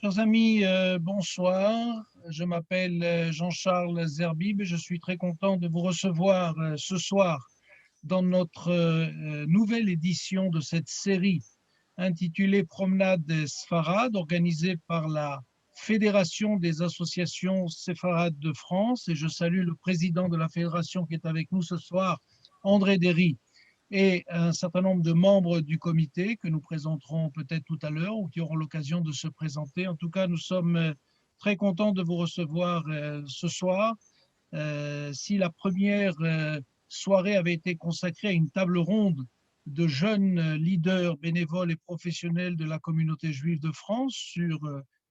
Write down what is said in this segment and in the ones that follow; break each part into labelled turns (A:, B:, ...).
A: Chers amis, bonsoir. Je m'appelle Jean-Charles Zerbib et je suis très content de vous recevoir ce soir dans notre nouvelle édition de cette série intitulée Promenade des Sfarades, organisée par la Fédération des associations séfarades de France. Et je salue le président de la fédération qui est avec nous ce soir, André Derry, et un certain nombre de membres du comité que nous présenterons peut-être tout à l'heure ou qui auront l'occasion de se présenter. En tout cas, nous sommes très contents de vous recevoir ce soir. Si la première soirée avait été consacrée à une table ronde de jeunes leaders bénévoles et professionnels de la communauté juive de France sur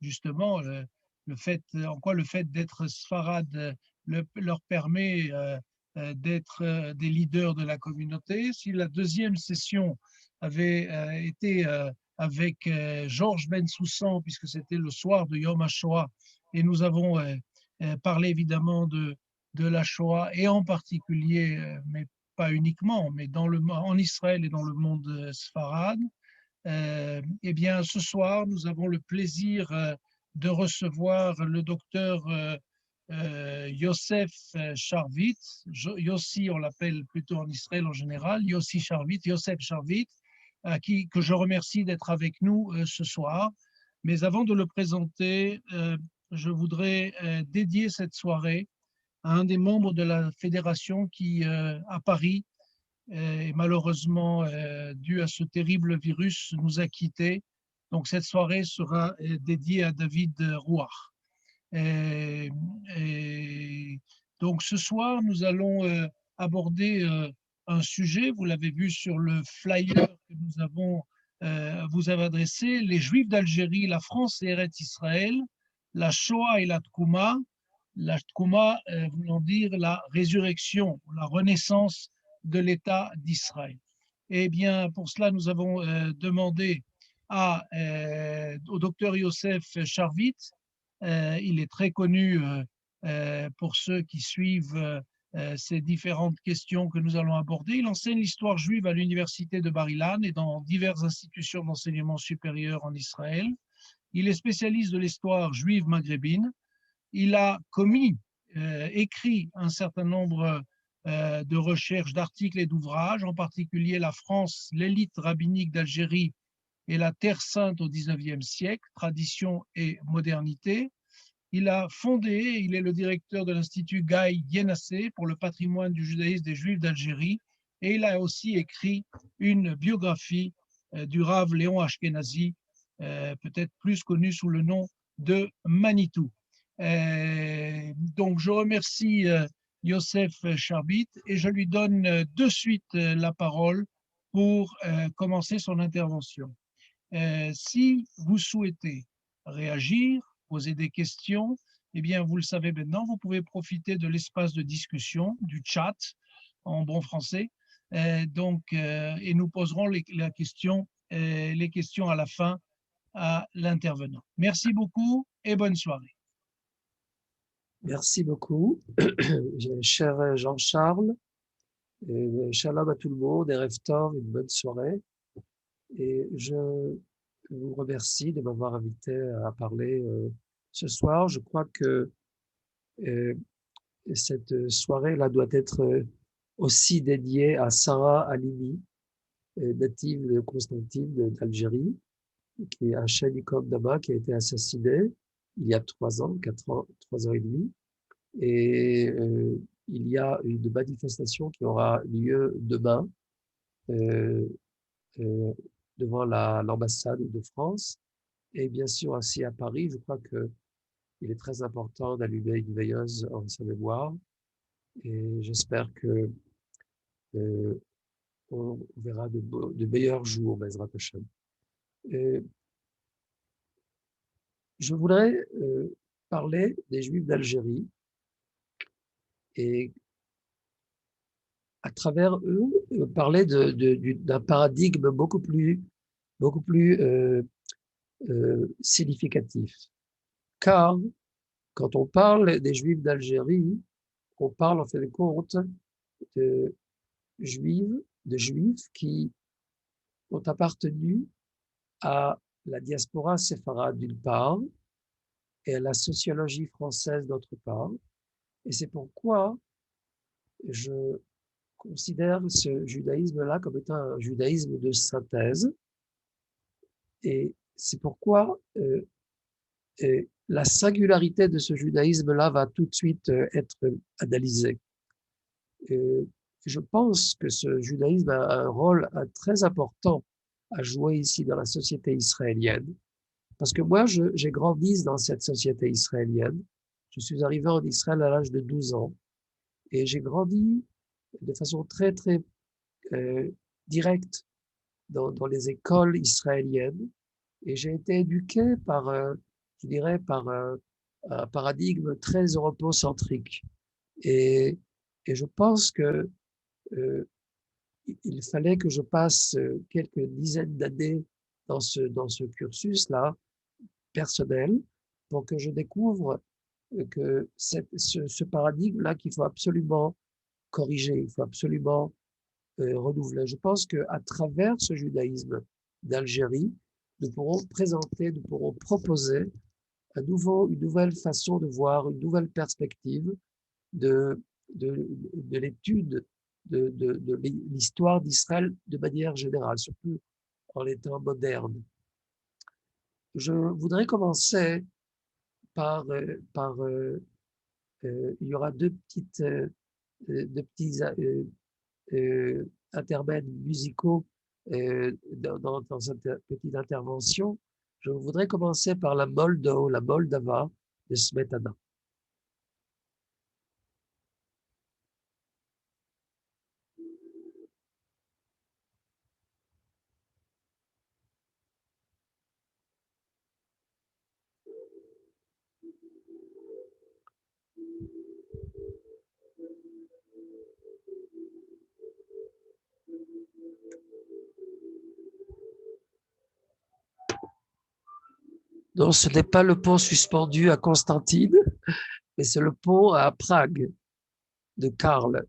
A: justement le fait, en quoi le fait d'être sfarade leur permet d'être des leaders de la communauté. Si la deuxième session avait été avec Georges Bensoussan, puisque c'était le soir de Yom HaShoah, et nous avons parlé évidemment de la Shoah, et en particulier, mais pas uniquement, mais en Israël et dans le monde sfarade. Eh bien, ce soir, nous avons le plaisir de recevoir le docteur Yosef Sharvit. Yossi, on l'appelle plutôt en Israël en général, Yossi Sharvit, Yosef Sharvit, que je remercie d'être avec nous ce soir. Mais avant de le présenter, je voudrais dédier cette soirée à un des membres de la fédération qui, à Paris, et malheureusement, dû à ce terrible virus, nous a quittés. Donc cette soirée sera dédiée à David Rouard. Et, et donc ce soir, nous allons aborder un sujet, vous l'avez vu sur le flyer que nous avons vous avez adressé, les Juifs d'Algérie, la France et Eretz Israël, la Shoah et la Tkouma voulant dire la résurrection, la renaissance de l'État d'Israël. Eh bien, pour cela, nous avons demandé au docteur Youssef Charvit. Il est très connu pour ceux qui suivent ces différentes questions que nous allons aborder. Il enseigne l'histoire juive à l'université de Bar-Ilan et dans diverses institutions d'enseignement supérieur en Israël. Il est spécialiste de l'histoire juive maghrébine. Il a écrit un certain nombre de recherches, d'articles et d'ouvrages, en particulier La France, l'élite rabbinique d'Algérie et la Terre sainte au XIXe siècle, tradition et modernité. Il a fondé, il est le directeur de l'Institut Guy Yenassé pour le patrimoine du judaïsme des Juifs d'Algérie, et il a aussi écrit une biographie du Rav Léon Ashkenazi, peut-être plus connu sous le nom de Manitou. Donc je remercie Youssef Charbit et je lui donne de suite la parole pour commencer son intervention. Si vous souhaitez réagir, poser des questions, eh bien, vous le savez maintenant, vous pouvez profiter de l'espace de discussion, du chat en bon français. Et nous poserons les questions à la fin à l'intervenant. Merci beaucoup et bonne soirée.
B: Merci beaucoup, cher Jean-Charles. Shalom à tout le monde, Erev Tov, une bonne soirée. Et je vous remercie de m'avoir invité à parler ce soir. Je crois que euh, cette soirée-là doit être aussi dédiée à Sarah Halimi, native de Constantine d'Algérie, qui est un Shalikov Dama qui a été assassiné il y a 3 ans, 4 ans, 3 ans et demi. Et il y a une manifestation qui aura lieu demain euh, euh, devant l'ambassade de France. Et bien sûr, aussi à Paris, je crois que il est très important d'allumer une veilleuse en sa mémoire. Et j'espère que euh, on verra de meilleurs jours, Bezrat Hashem. Et je voudrais parler des Juifs d'Algérie et à travers eux, parler d'un paradigme beaucoup plus significatif. Car quand on parle des Juifs d'Algérie, on parle en fin de compte de Juifs qui ont appartenu à la diaspora séfarade d'une part, et à la sociologie française d'autre part. Et c'est pourquoi je considère ce judaïsme-là comme étant un judaïsme de synthèse. Et c'est pourquoi la singularité de ce judaïsme-là va tout de suite être analysée. Je pense que ce judaïsme a un rôle très important à jouer ici dans la société israélienne. Parce que moi, j'ai grandi dans cette société israélienne. Je suis arrivé en Israël à l'âge de 12 ans et j'ai grandi de façon très, très directe dans les écoles israéliennes et j'ai été éduqué par, je dirais, par un paradigme très europocentrique. Et, et je pense que il fallait que je passe quelques dizaines d'années dans ce cursus-là, personnel, pour que je découvre que ce paradigme-là qu'il faut absolument corriger, il faut absolument renouveler. Je pense qu'à travers ce judaïsme d'Algérie, nous pourrons présenter, nous pourrons proposer une nouvelle façon de voir, une nouvelle perspective de, de l'étude de l'histoire d'Israël de manière générale, surtout en les temps modernes. Je voudrais commencer il y aura deux petits intermèdes musicaux dans cette petite intervention. Je voudrais commencer par la Moldava de Smetana. Non, ce n'est pas le pont suspendu à Constantine, mais c'est le pont à Prague de Karl.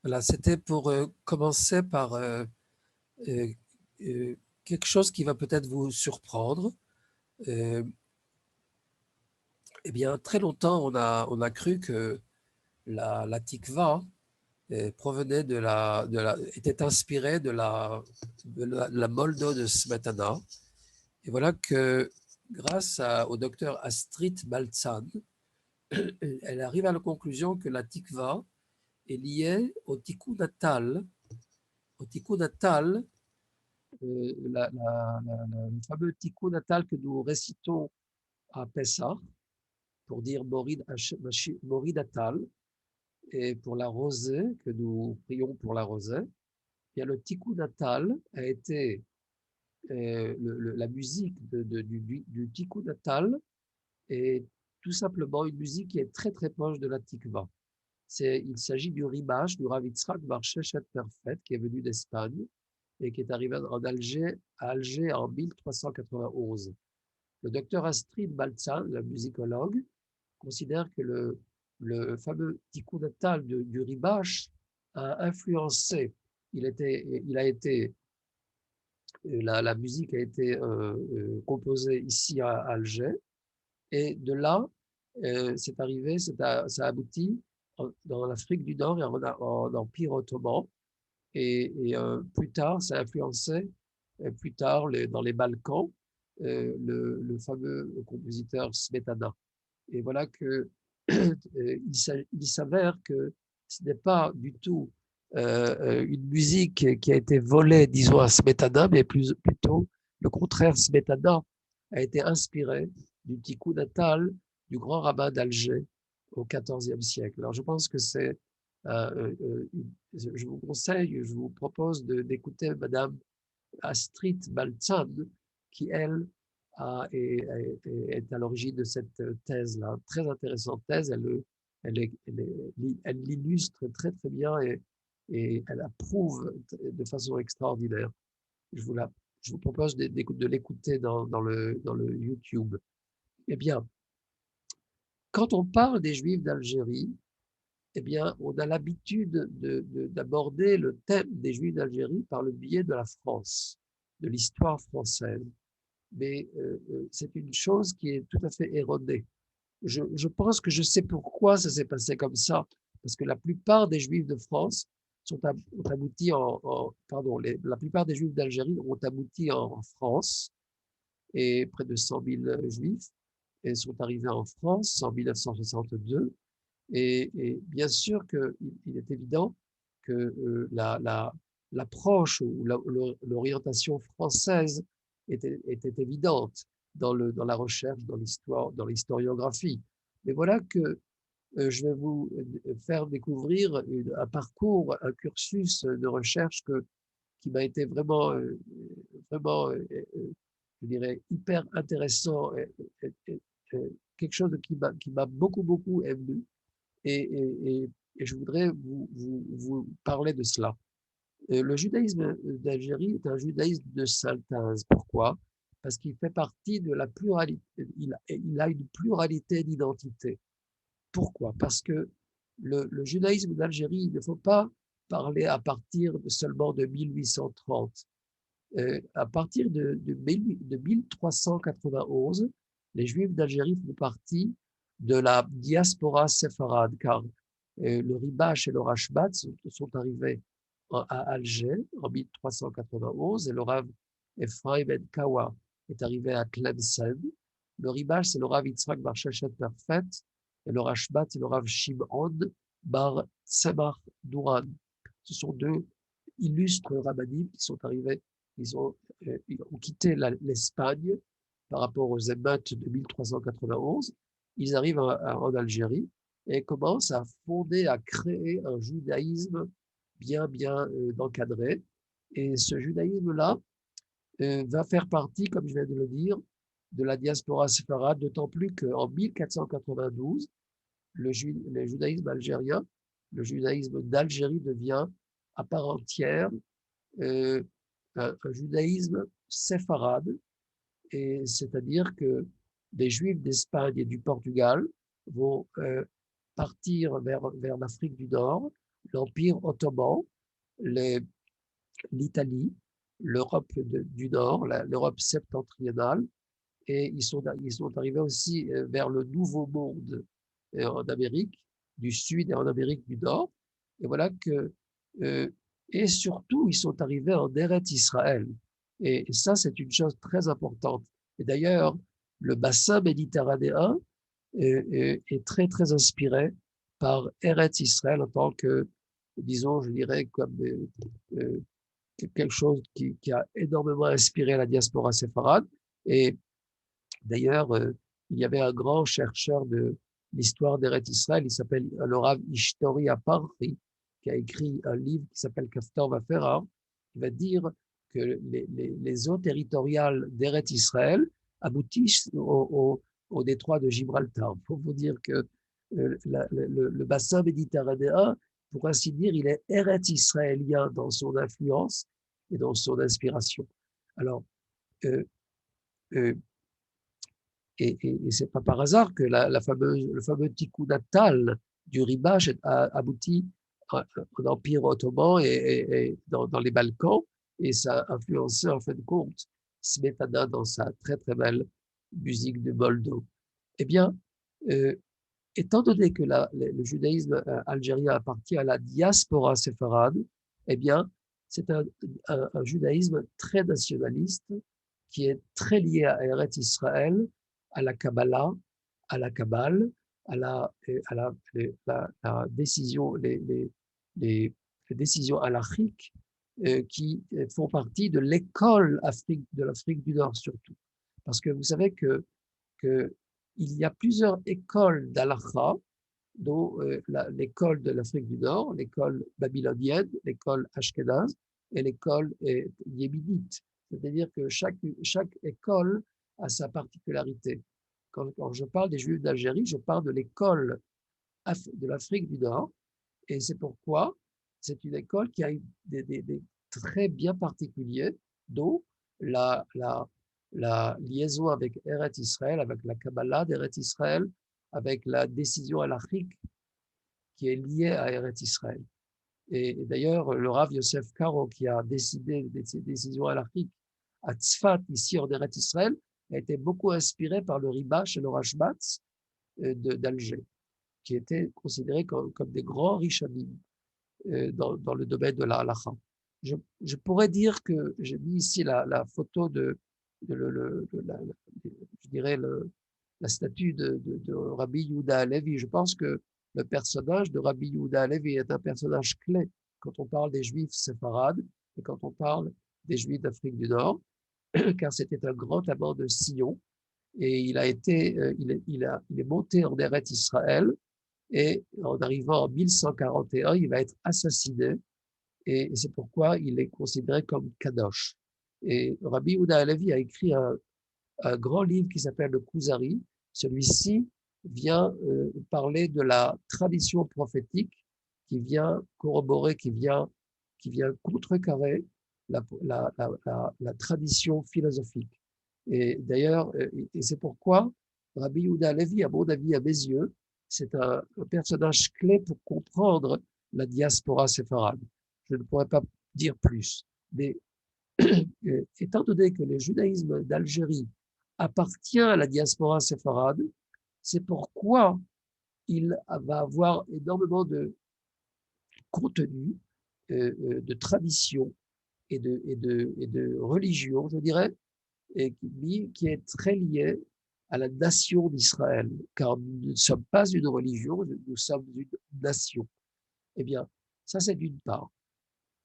B: Voilà, c'était pour commencer par quelque chose qui va peut-être vous surprendre. Eh bien, très longtemps, on a cru que la tikva provenait était inspirée de la Moldo de Smetana. Et voilà que grâce au docteur Astrid Baltzan, elle arrive à la conclusion que la tikva est liée au tikkun natal, le fameux tikkun natal que nous récitons à Pessah pour dire Morid Natal, et pour la rosée, que nous prions pour la rosée. Bien, le tikkun natal a été la musique du tikkun natal est tout simplement une musique qui est très très proche de la tikva. Il s'agit du Ribash, du Rav Yitzhak Bar Sheshet Perfet, qui est venu d'Espagne et qui est arrivé à Alger en 1391. Le docteur Astrid Baltzan, la musicologue, considère que le fameux tikkun natal du Ribash a influencé. La musique a été composée ici à Alger, et de là, c'est arrivé, ça a abouti dans l'Afrique du Nord et en Empire ottoman, et plus tard, ça a influencé, plus tard, dans les Balkans, le fameux compositeur Smetana. Et voilà que il s'avère que ce n'est pas du tout une musique qui a été volée, disons, à Smetana, mais plutôt le contraire. Smetana a été inspiré du tikkun natal du grand rabbin d'Alger au XIVe siècle. Alors je pense que c'est, je vous conseille, je vous propose d'écouter Madame Astrid Baltzan, qui elle est à l'origine de cette thèse-là, très intéressante thèse. Elle l'illustre très très bien, et elle approuve de façon extraordinaire. Je vous propose de l'écouter dans le YouTube. Eh bien, quand on parle des Juifs d'Algérie, eh bien, on a l'habitude d'aborder le thème des Juifs d'Algérie par le biais de la France, de l'histoire française. Mais c'est une chose qui est tout à fait erronée. Je pense que je sais pourquoi ça s'est passé comme ça, parce que la plupart des Juifs de France ont abouti la plupart des Juifs d'Algérie ont abouti en France, et près de 100 000 Juifs et sont arrivés en France en 1962. Et bien sûr qu'il est évident que l'approche ou l'orientation française était évidente dans la recherche, dans l'histoire, dans l'historiographie. Mais voilà que je vais vous faire découvrir un parcours, un cursus de recherche qui m'a été vraiment, je dirais, hyper intéressant, quelque chose qui m'a beaucoup, beaucoup ému. Et je voudrais vous parler de cela. Le judaïsme d'Algérie est un judaïsme de synthèse. Pourquoi? Parce qu'il fait partie de la pluralité, il a une pluralité d'identités. Pourquoi? Parce que le judaïsme d'Algérie, il ne faut pas parler à partir seulement de 1830. À partir de 1391, les Juifs d'Algérie font partie de la diaspora séfarade, car le Ribash et le Rashbat sont arrivés à Alger en 1391, et le Rav Ephraim Ben Kawa est arrivé à Tlemcen. Le Ribash, c'est le Rav Yitzhak Bar Sheshet Perfet, et le Rashbat, c'est le Rav Shimon Bar Tzemach Douran. Ce sont deux illustres rabbinim qui sont arrivés, ils ont quitté l'Espagne par rapport aux émeutes de 1391. Ils arrivent en Algérie et commencent à fonder, à créer un judaïsme bien encadré. Et ce judaïsme-là va faire partie, comme je viens de le dire, de la diaspora séfarade, d'autant plus qu'en 1492, le judaïsme algérien, le judaïsme d'Algérie devient à part entière un judaïsme séfarade, et c'est-à-dire que des Juifs d'Espagne et du Portugal vont partir vers l'Afrique du Nord, l'Empire ottoman, l'Italie, l'Europe du Nord, l'Europe septentrionale, et ils sont arrivés aussi vers le Nouveau Monde en Amérique du Sud et en Amérique du Nord. Et voilà que, et surtout, ils sont arrivés en Eretz Israël. Et ça, c'est une chose très importante. Et d'ailleurs, le bassin méditerranéen est très, très inspiré par Eretz Israël en tant que, disons, je dirais, comme quelque chose qui a énormément inspiré la diaspora séfarade. Et d'ailleurs, il y avait un grand chercheur de l'histoire d'Eretz Israël, il s'appelle le Rav Ishtori Aparri, qui a écrit un livre qui s'appelle Kaftor Vafera, qui va dire que les eaux territoriales d'Eretz Israël aboutissent au au détroit de Gibraltar. Pour vous dire que le bassin méditerranéen, pour ainsi dire, il est Eretz israélien dans son influence et dans son inspiration. Alors, euh, euh, et c'est pas par hasard que le fameux tikkun natal du Ribash a abouti en Empire ottoman et dans les Balkans, et ça a influencé en fin de compte Smetana dans sa très très belle musique de Boldo. Eh bien, euh, étant donné que le judaïsme algérien appartient à la diaspora séfarade, eh bien, c'est un judaïsme très nationaliste qui est très lié à Eretz Israël, à la Kabbalah, à la Kabbale, la décision, les décisions halachiques qui font partie de l'école de l'Afrique du Nord surtout. Parce que vous savez que il y a plusieurs écoles d'Halakha, dont l'école de l'Afrique du Nord, l'école babylonienne, l'école ashkénaze et l'école yéménite. C'est-à-dire que chaque école a sa particularité. Quand je parle des Juifs d'Algérie, je parle de l'école de l'Afrique du Nord, et c'est pourquoi c'est une école qui a des traits bien particuliers, dont la liaison avec Eretz Israël, avec la Kabbalah d'Eretz Israël, avec la décision halachique qui est liée à Eretz Israël. Et d'ailleurs, le Rav Yosef Karo, qui a décidé de ces décisions halachiques à Tzfat, ici en Eretz Israël, a été beaucoup inspiré par le Ribash et le Rashbatz d'Alger, qui étaient considérés comme des grands rishonim dans le domaine de la halakha. Je pourrais dire que j'ai mis ici la photo je dirais la statue de Rabbi Yehuda Halevi. Je pense que le personnage de Rabbi Yehuda Halevi est un personnage clé quand on parle des Juifs séfarades et quand on parle des Juifs d'Afrique du Nord, car c'était un grand amant de Sion, et il est monté en Eretz Israël, et en arrivant en 1141, il va être assassiné, et c'est pourquoi il est considéré comme Kadosh. Et Rabbi Yehuda Halevi a écrit un grand livre qui s'appelle le Kuzari. Celui-ci vient parler de la tradition prophétique qui vient corroborer, qui vient contrecarrer la tradition philosophique. Et d'ailleurs, et c'est pourquoi Rabbi Yehuda Halevi, à mon avis, à mes yeux, c'est un personnage clé pour comprendre la diaspora séfarade. Je ne pourrais pas dire plus. Mais étant donné que le judaïsme d'Algérie appartient à la diaspora séfarade, c'est pourquoi il va avoir énormément de contenu, de tradition et de religion, je dirais, et qui est très lié à la nation d'Israël, car nous ne sommes pas une religion, nous sommes une nation. Eh bien, ça c'est d'une part.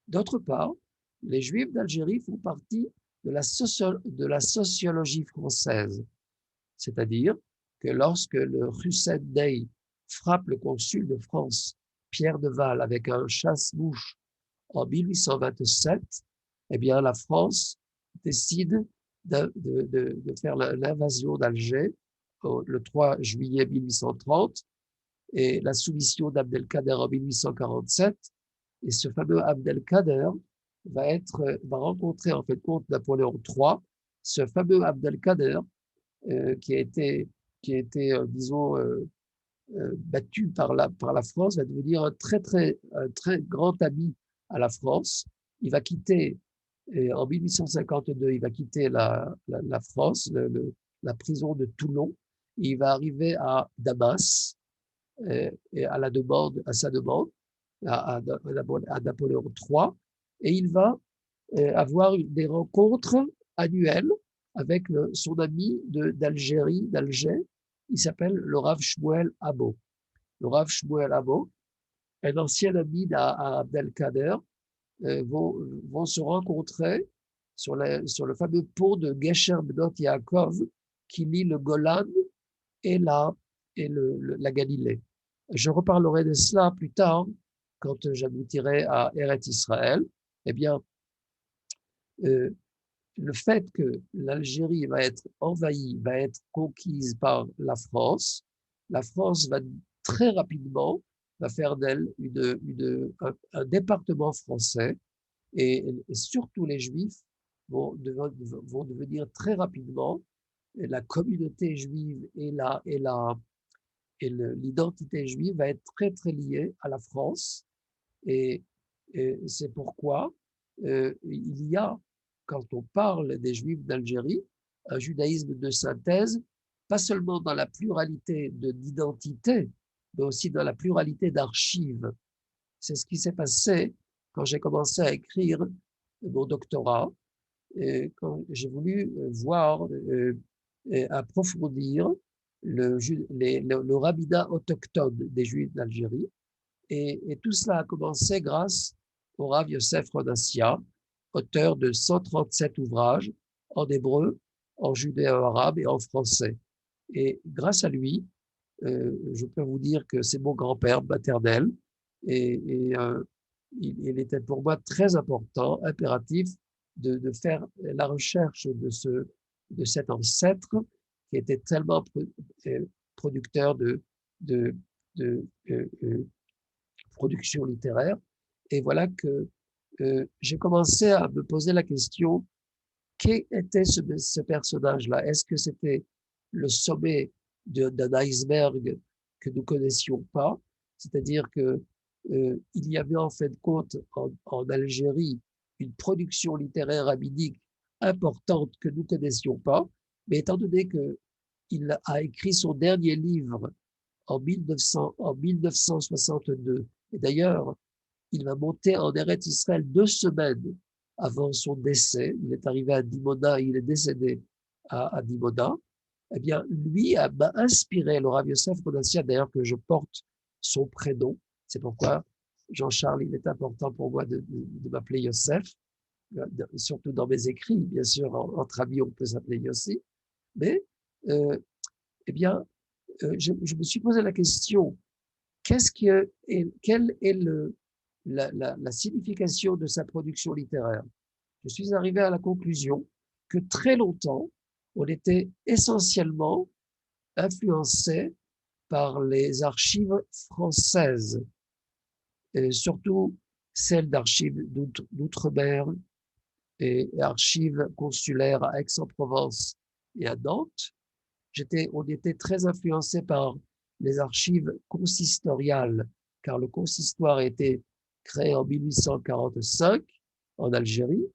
B: D'autre part, les Juifs d'Algérie font partie de la sociologie française, c'est-à-dire que lorsque le Hussein Dey frappe le consul de France, Pierre de Val, avec un chasse-mouche en 1827, eh bien la France décide de faire l'invasion d'Alger le 3 juillet 1830 et la soumission d'Abdelkader en 1847. Et ce fameux Abdelkader va rencontrer en fait compte Napoléon III. Ce fameux Abdelkader qui a été, disons, battu par la France, va devenir un très grand ami à la France. Il va quitter, en 1852, il va quitter la France, la prison de Toulon. Il va arriver à Damas, et à sa demande, à Napoléon III, et il va avoir des rencontres annuelles avec son ami d'Alger. Il s'appelle le Rav Shmuel Abo. Le Rav Shmuel Abo, un ancien ami d'Abdelkader, vont se rencontrer sur le fameux pont de Gesher Bnot Yaakov qui lie le Golan et la Galilée. Je reparlerai de cela plus tard quand j'aboutirai à Eretz Israël. Eh bien, le fait que l'Algérie va être envahie, va être conquise par la France va très rapidement va faire d'elle un département français et surtout les Juifs vont devenir très rapidement la communauté juive l'identité juive va être très très liée à la France et, et c'est pourquoi il y a, quand on parle des Juifs d'Algérie, un judaïsme de synthèse, pas seulement dans la pluralité d'identités, mais aussi dans la pluralité d'archives. C'est ce qui s'est passé quand j'ai commencé à écrire mon doctorat, et quand j'ai voulu voir et approfondir le rabbinat autochtone des Juifs d'Algérie. Et tout cela a commencé grâce au Rav Yosef Rodassia, auteur de 137 ouvrages en hébreu, en judéo-arabe et en français. Et grâce à lui, je peux vous dire que c'est mon grand-père maternel et il était pour moi très important, impératif de faire la recherche de cet ancêtre qui était tellement producteur de, de production littéraire. Et voilà que j'ai commencé à me poser la question, qui était ce personnage-là? Est-ce que c'était le sommet d'un iceberg que nous connaissions pas? C'est-à-dire que il y avait en fait de compte en Algérie une production littéraire rabbinique importante que nous connaissions pas, mais étant donné qu'il a écrit son dernier livre en 1962, et d'ailleurs, il va monter en Eretz Israël 2 semaines avant son décès. Il est arrivé à Dimona, il est décédé à Dimona. Eh bien, lui m'a inspiré, le Rav Yosef Rodassia, d'ailleurs que je porte son prénom. C'est pourquoi, Jean-Charles, il est important pour moi de m'appeler Yosef, surtout dans mes écrits. Bien sûr, entre amis, on peut s'appeler Yossi. Mais, eh bien, je me suis posé la question, quelle est la signification de sa production littéraire? Je suis arrivé à la conclusion que très longtemps, on était essentiellement influencé par les archives françaises, et surtout celles d'archives d'outre-mer et archives consulaires à Aix-en-Provence et à Nantes. On était très influencé par les archives consistoriales, car le consistoire a été créé en 1845 en Algérie.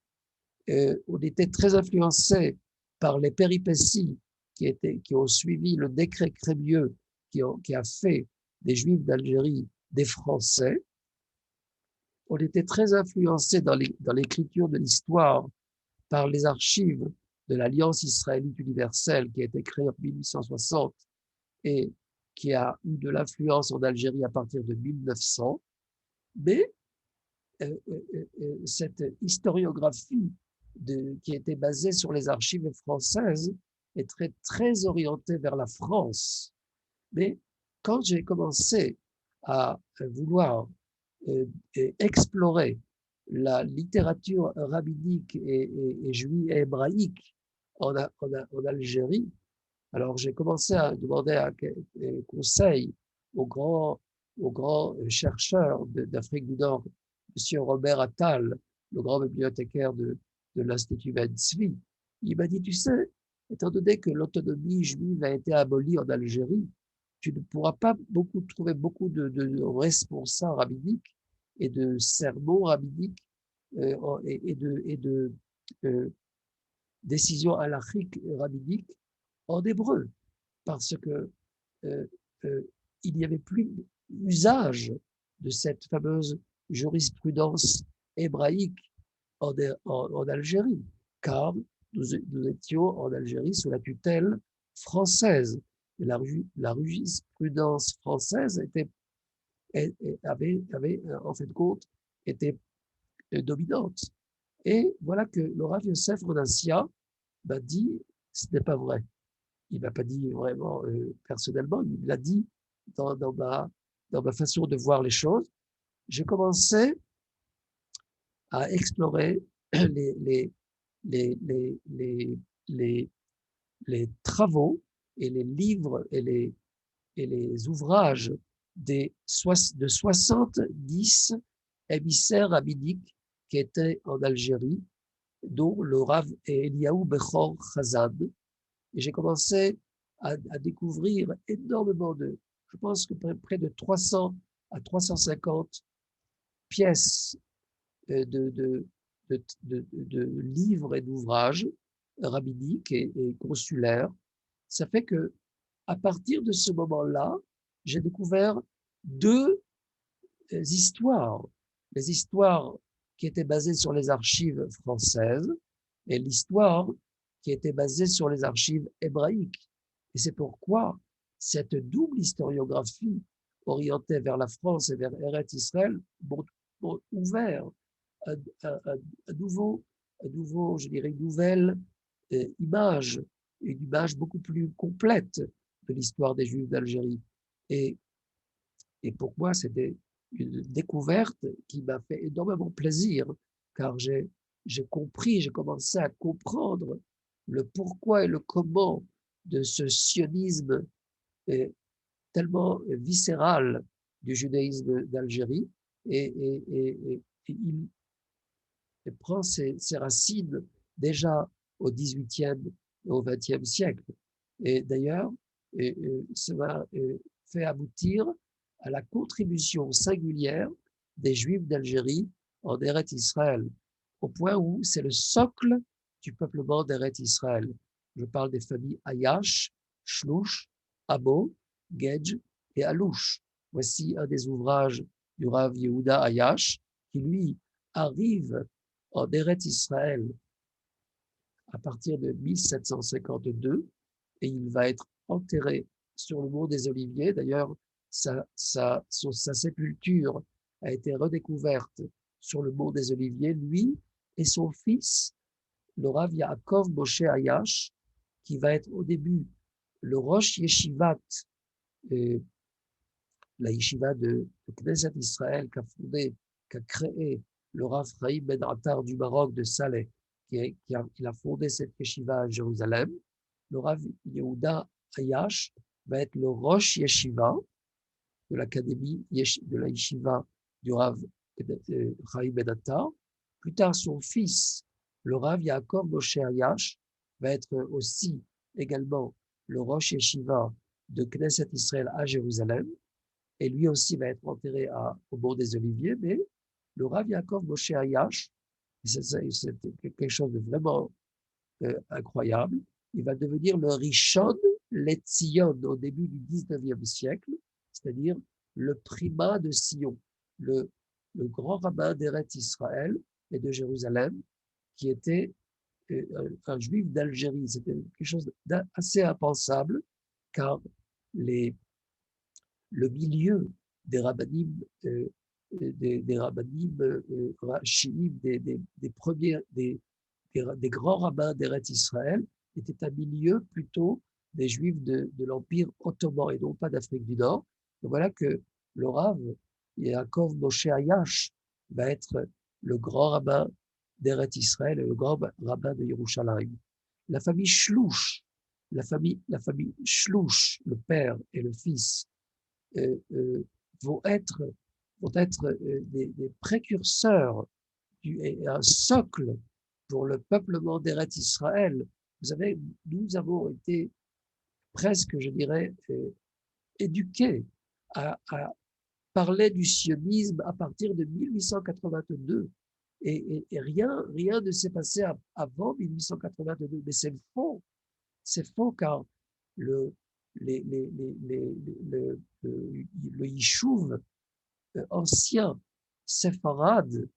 B: On était très influencé par les péripéties qui ont suivi le décret Crémieux qui a fait des Juifs d'Algérie des Français. On était très influencé dans l'écriture de l'histoire par les archives de l'Alliance israélite universelle qui a été créée en 1860 et qui a eu de l'influence en Algérie à partir de 1900. Mais cette historiographie qui était basée sur les archives françaises est très orientée vers la France. Mais quand j'ai commencé à vouloir explorer la littérature rabbinique et juive et hébraïque en Algérie, alors j'ai commencé à demander conseil aux grands chercheurs d'Afrique du Nord, M. Robert Attal, le grand bibliothécaire de l'Institut Ben Tzvi. Il m'a dit, tu sais, étant donné que l'autonomie juive a été abolie en Algérie, tu ne pourras pas trouver beaucoup de responsables rabbiniques et de sermons rabbiniques et de décisions halachiques rabbiniques en hébreu, parce que il n'y avait plus usage de cette fameuse jurisprudence hébraïque en Algérie, car nous étions en Algérie sous la tutelle française. Et la jurisprudence française avait en fin de compte été dominante. Et voilà que le Rav Yosef Rodassia m'a dit, ce n'est pas vrai. Il ne m'a pas dit vraiment personnellement, il l'a dit dans ma façon de voir les choses. J'ai commencé à explorer les, les, les, les, les travaux et les livres et les ouvrages de 70 émissaires rabbiniques qui étaient en Algérie, dont le Rav Eliaou Bechor Chazan. Et j'ai commencé à découvrir énormément je pense que près de 300 à 350 pièces de livres et d'ouvrages rabbiniques et consulaires. Ça fait que, à partir de ce moment-là, j'ai découvert deux histoires. Les histoires qui étaient basées sur les archives françaises et l'histoire qui était basée sur les archives hébraïques. Et c'est pourquoi cette double historiographie orientée vers la France et vers Eretz Israël m'ont ouvert un nouveau, je dirais, une nouvelle image, une image beaucoup plus complète de l'histoire des Juifs d'Algérie. Et pour moi, c'était une découverte qui m'a fait énormément plaisir, car j'ai compris, j'ai commencé à comprendre le pourquoi et le comment de ce sionisme tellement viscéral du judaïsme d'Algérie. Et il prend ses racines déjà au XVIIIe et au XXe siècle. Et d'ailleurs, ça m'a fait aboutir à la contribution singulière des Juifs d'Algérie en Eretz Israël, au point où c'est le socle du peuplement d'Eretz Israël. Je parle des familles Ayash, Shlouch, Abo, Gedj et Alouche. Voici un des ouvrages du Rav Yehuda Ayash, qui lui arrive en Eretz Israël à partir de 1752 et il va être enterré sur le mont des Oliviers. D'ailleurs, sa sépulture a été redécouverte sur le mont des Oliviers, lui et son fils, le Rav Yaakov Moshe Ayash, qui va être au début le Rosh Yeshivat, la yeshiva de Knesset Israël qu'a créé le Rav Chaim Ben Attar du Maroc de Saleh, qui a fondé cette yeshiva à Jérusalem. Le Rav Yehuda Ayash va être le Rosh Yeshiva de l'académie de la yeshiva du Rav Chaim Ben Attar. Plus tard, son fils, le Rav Yaakov Moshe Ayash, va être aussi également le Rosh Yeshiva de Knesset Israël à Jérusalem. Et lui aussi va être enterré au bord des Oliviers, mais le Rav Yaakov Moshe Ayash, c'est quelque chose de vraiment incroyable, il va devenir le Rishon LeZion au début du 19e siècle, c'est-à-dire le primat de Sion, le grand rabbin d'Eretz Israël et de Jérusalem, qui était un juif d'Algérie. C'était quelque chose d'assez impensable, car le milieu des rabbinim, des rabbinim chiites, des grands rabbins d'Eretz Israël, était un milieu plutôt des juifs de l'Empire ottoman et non pas d'Afrique du Nord. Donc voilà que le Rav Yaakov Moshe Ayash va être le grand rabbin d'Eretz Israël et le grand rabbin de Yerushalayim. La famille Shlouch, la famille Shlouch, le père et le fils, vont être des précurseurs et un socle pour le peuplement d'Eretz Israël. Vous savez, nous avons été presque, je dirais, éduqués à parler du sionisme à partir de 1882. Et rien ne s'est passé avant 1882. Mais c'est faux. C'est faux car le yishuv ancien séfarade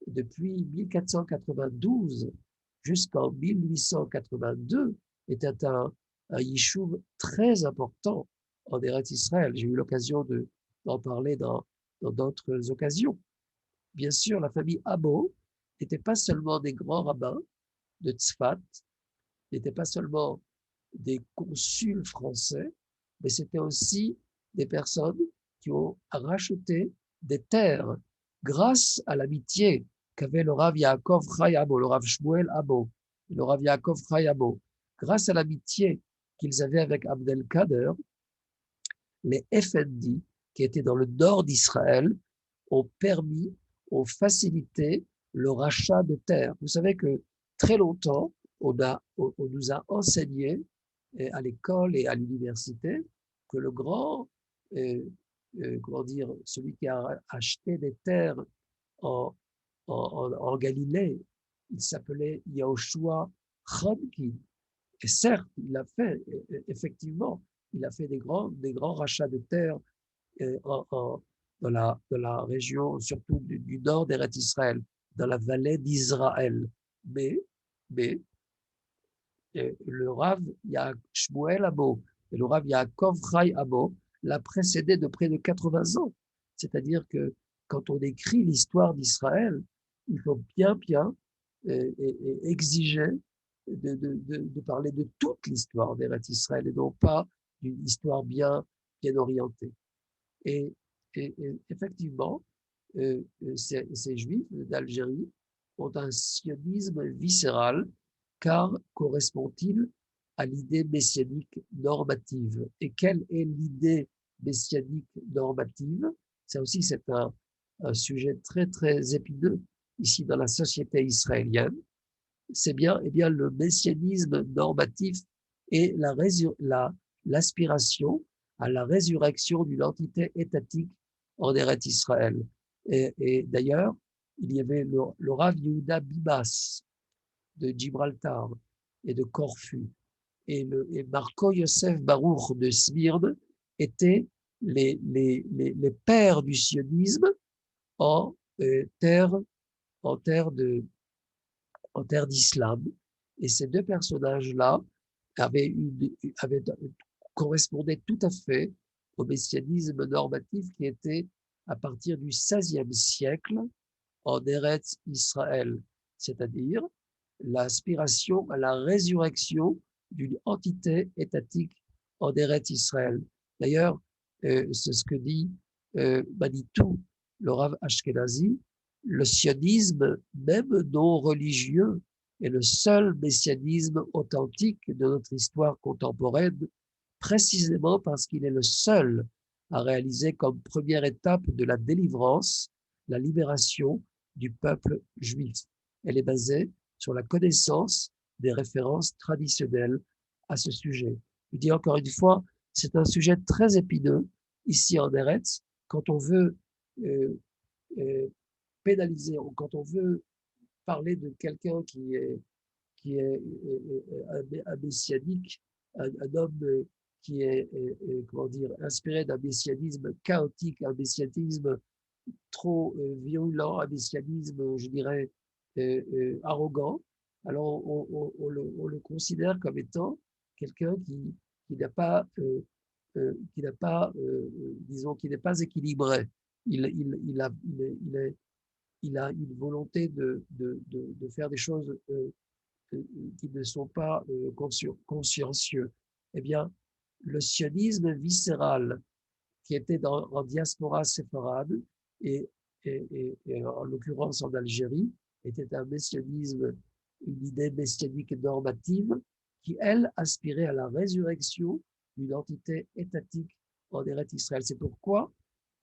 B: depuis 1492 jusqu'en 1882 était un yishuv très important en Eretz Israël. J'ai eu l'occasion d'en parler dans d'autres occasions. Bien sûr, la famille Abo n'était pas seulement des grands rabbins de Tzfat, n'était pas seulement des consuls français, mais c'était aussi des personnes qui ont racheté des terres grâce à l'amitié qu'avait le Rav Yaakov Chai Abo, le Rav Shmuel Abo, le Rav Yaakov Chai Abo. Grâce à l'amitié qu'ils avaient avec Abdelkader, les Effendi, qui étaient dans le nord d'Israël, ont permis, ont facilité le rachat de terres. Vous savez que très longtemps, on nous a enseigné à l'école et à l'université que le grand, comment dire, celui qui a acheté des terres en, en Galilée, il s'appelait Yahushua Chonkin. Et certes, il l'a fait, effectivement, il a fait des grands rachats de terres dans la région, surtout du nord d'Eretz Israël, dans la vallée d'Israël. Mais le Rav Shmuel Abo et le Rav Yaakov Chai Abo l'a précédé de près de 80 ans. C'est-à-dire que quand on écrit l'histoire d'Israël, il faut bien exiger de parler de toute l'histoire d'Eretz Israël et non pas d'une histoire bien orientée. Et, et effectivement, ces Juifs d'Algérie ont un sionisme viscéral, car correspond-il à l'idée messianique normative. Et quelle est l'idée messianique normative? Ça aussi, c'est un sujet très épineux ici dans la société israélienne. C'est bien, le messianisme normatif et l'aspiration à la résurrection d'une entité étatique en Eretz Israël. Et d'ailleurs, il y avait le Rav Yehuda Bibas de Gibraltar et de Corfu et Marco Yosef Baruch de Smyrne étaient les pères du sionisme en terre d'islam. Et ces deux personnages-là correspondaient tout à fait au messianisme normatif qui était à partir du XVIe siècle en Eretz Israël, c'est-à-dire l'aspiration à la résurrection d'une entité étatique en Eretz Israël. D'ailleurs, c'est ce que dit Manitou, le Rav Ashkenazi, le sionisme, même non religieux, est le seul messianisme authentique de notre histoire contemporaine, précisément parce qu'il est le seul à réaliser comme première étape de la délivrance, la libération du peuple juif. Elle est basée sur la connaissance des références traditionnelles à ce sujet. Je dis encore une fois, c'est un sujet très épineux ici en Eretz. Quand on veut pénaliser, quand on veut parler de quelqu'un qui est un messianique, un homme qui est, comment dire, inspiré d'un messianisme chaotique, un messianisme trop violent, un messianisme, je dirais, arrogant, alors on le considère comme étant quelqu'un qui n'a pas, disons, qui n'est pas équilibré. Il a une volonté de faire des choses qui ne sont pas consciencieux. Eh bien, le sionisme viscéral qui était en diaspora séfarade et en l'occurrence en Algérie, était un messianisme, une idée messianique normative qui, elle, aspirait à la résurrection d'une entité étatique en Eretz Israël. C'est pourquoi,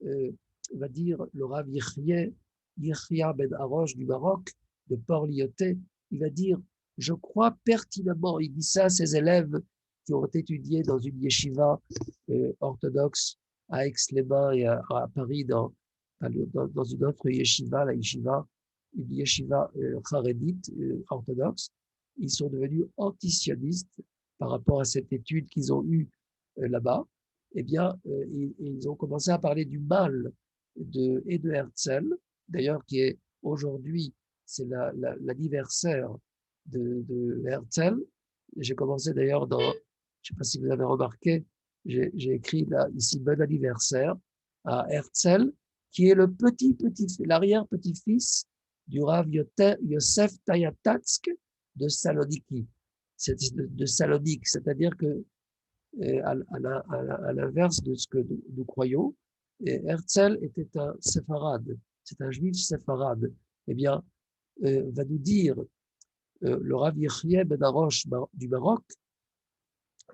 B: va dire le Rav Yechia Ben Arosh du Maroc, de Port-Lyoté, il va dire « Je crois pertinemment », il dit ça à ses élèves qui ont étudié dans une yeshiva orthodoxe à Aix-les-Bains et à Paris dans une autre yeshiva, une yeshiva charédite orthodoxe. Ils sont devenus antisionistes par rapport à cette étude qu'ils ont eue là-bas. Eh bien, ils ont commencé à parler du mal de Herzl, d'ailleurs, qui est aujourd'hui, c'est l'anniversaire de Herzl. J'ai commencé d'ailleurs je ne sais pas si vous avez remarqué, j'ai écrit là, ici « Bon anniversaire » à Herzl, qui est l'arrière-petit-fils du Rav Yosef Tayatatsk de Saloniki, de Salonique, c'est-à-dire que, à l'inverse de ce que nous croyons, Herzl était un séfarade, c'est un juif séfarade. Eh bien, va nous dire, le Rav Yechiel Ben Arosh du Maroc,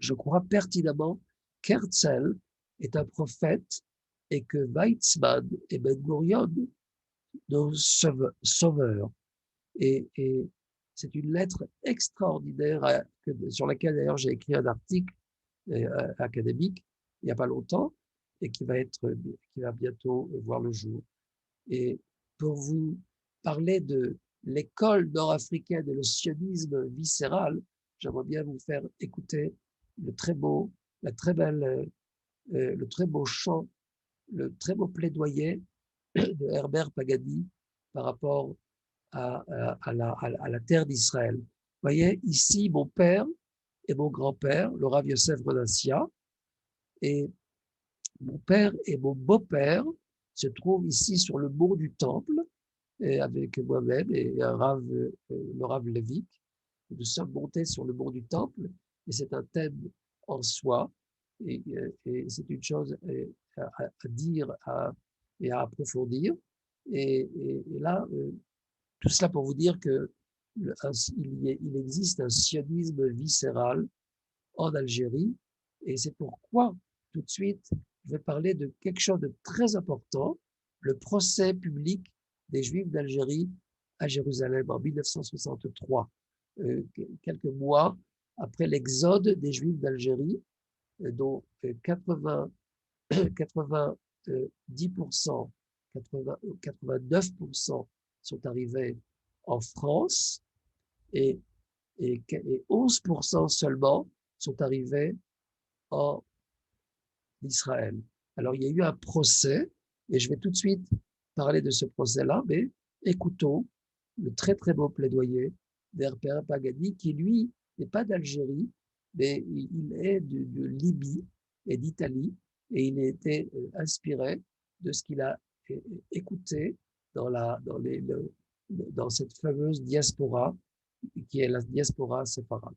B: je crois pertinemment qu'Herzl est un prophète et que Weizmann et Ben Gurion nos sauveurs. Et c'est une lettre extraordinaire sur laquelle d'ailleurs j'ai écrit un article académique il n'y a pas longtemps et qui va bientôt voir le jour. Et pour vous parler de l'école nord-africaine et le sionisme viscéral, j'aimerais bien vous faire écouter le très beau chant, le très beau plaidoyer de Herbert Pagadi par rapport à la terre d'Israël. Vous voyez, ici, mon père et mon grand-père, le Rav Yosef Rodassia, et mon père et mon beau-père se trouvent ici sur le mont du Temple, et avec moi-même et le Rav Levik. Nous sommes montés sur le mont du Temple, et c'est un thème en soi, et c'est une chose à dire et à approfondir. Et là, tout cela pour vous dire que il existe un sionisme viscéral en Algérie, et c'est pourquoi tout de suite je vais parler de quelque chose de très important, le procès public des Juifs d'Algérie à Jérusalem en 1963, quelques mois après l'exode des Juifs d'Algérie, dont 90%, 89% sont arrivés en France et 11% seulement sont arrivés en Israël. Alors, il y a eu un procès, et je vais tout de suite parler de ce procès-là, mais écoutons le très très beau plaidoyer d'Herbert Pagadi, qui lui n'est pas d'Algérie, mais il est de Libye et d'Italie, et il a été inspiré de ce qu'il a écouté dans cette fameuse diaspora, qui est la diaspora séfarade.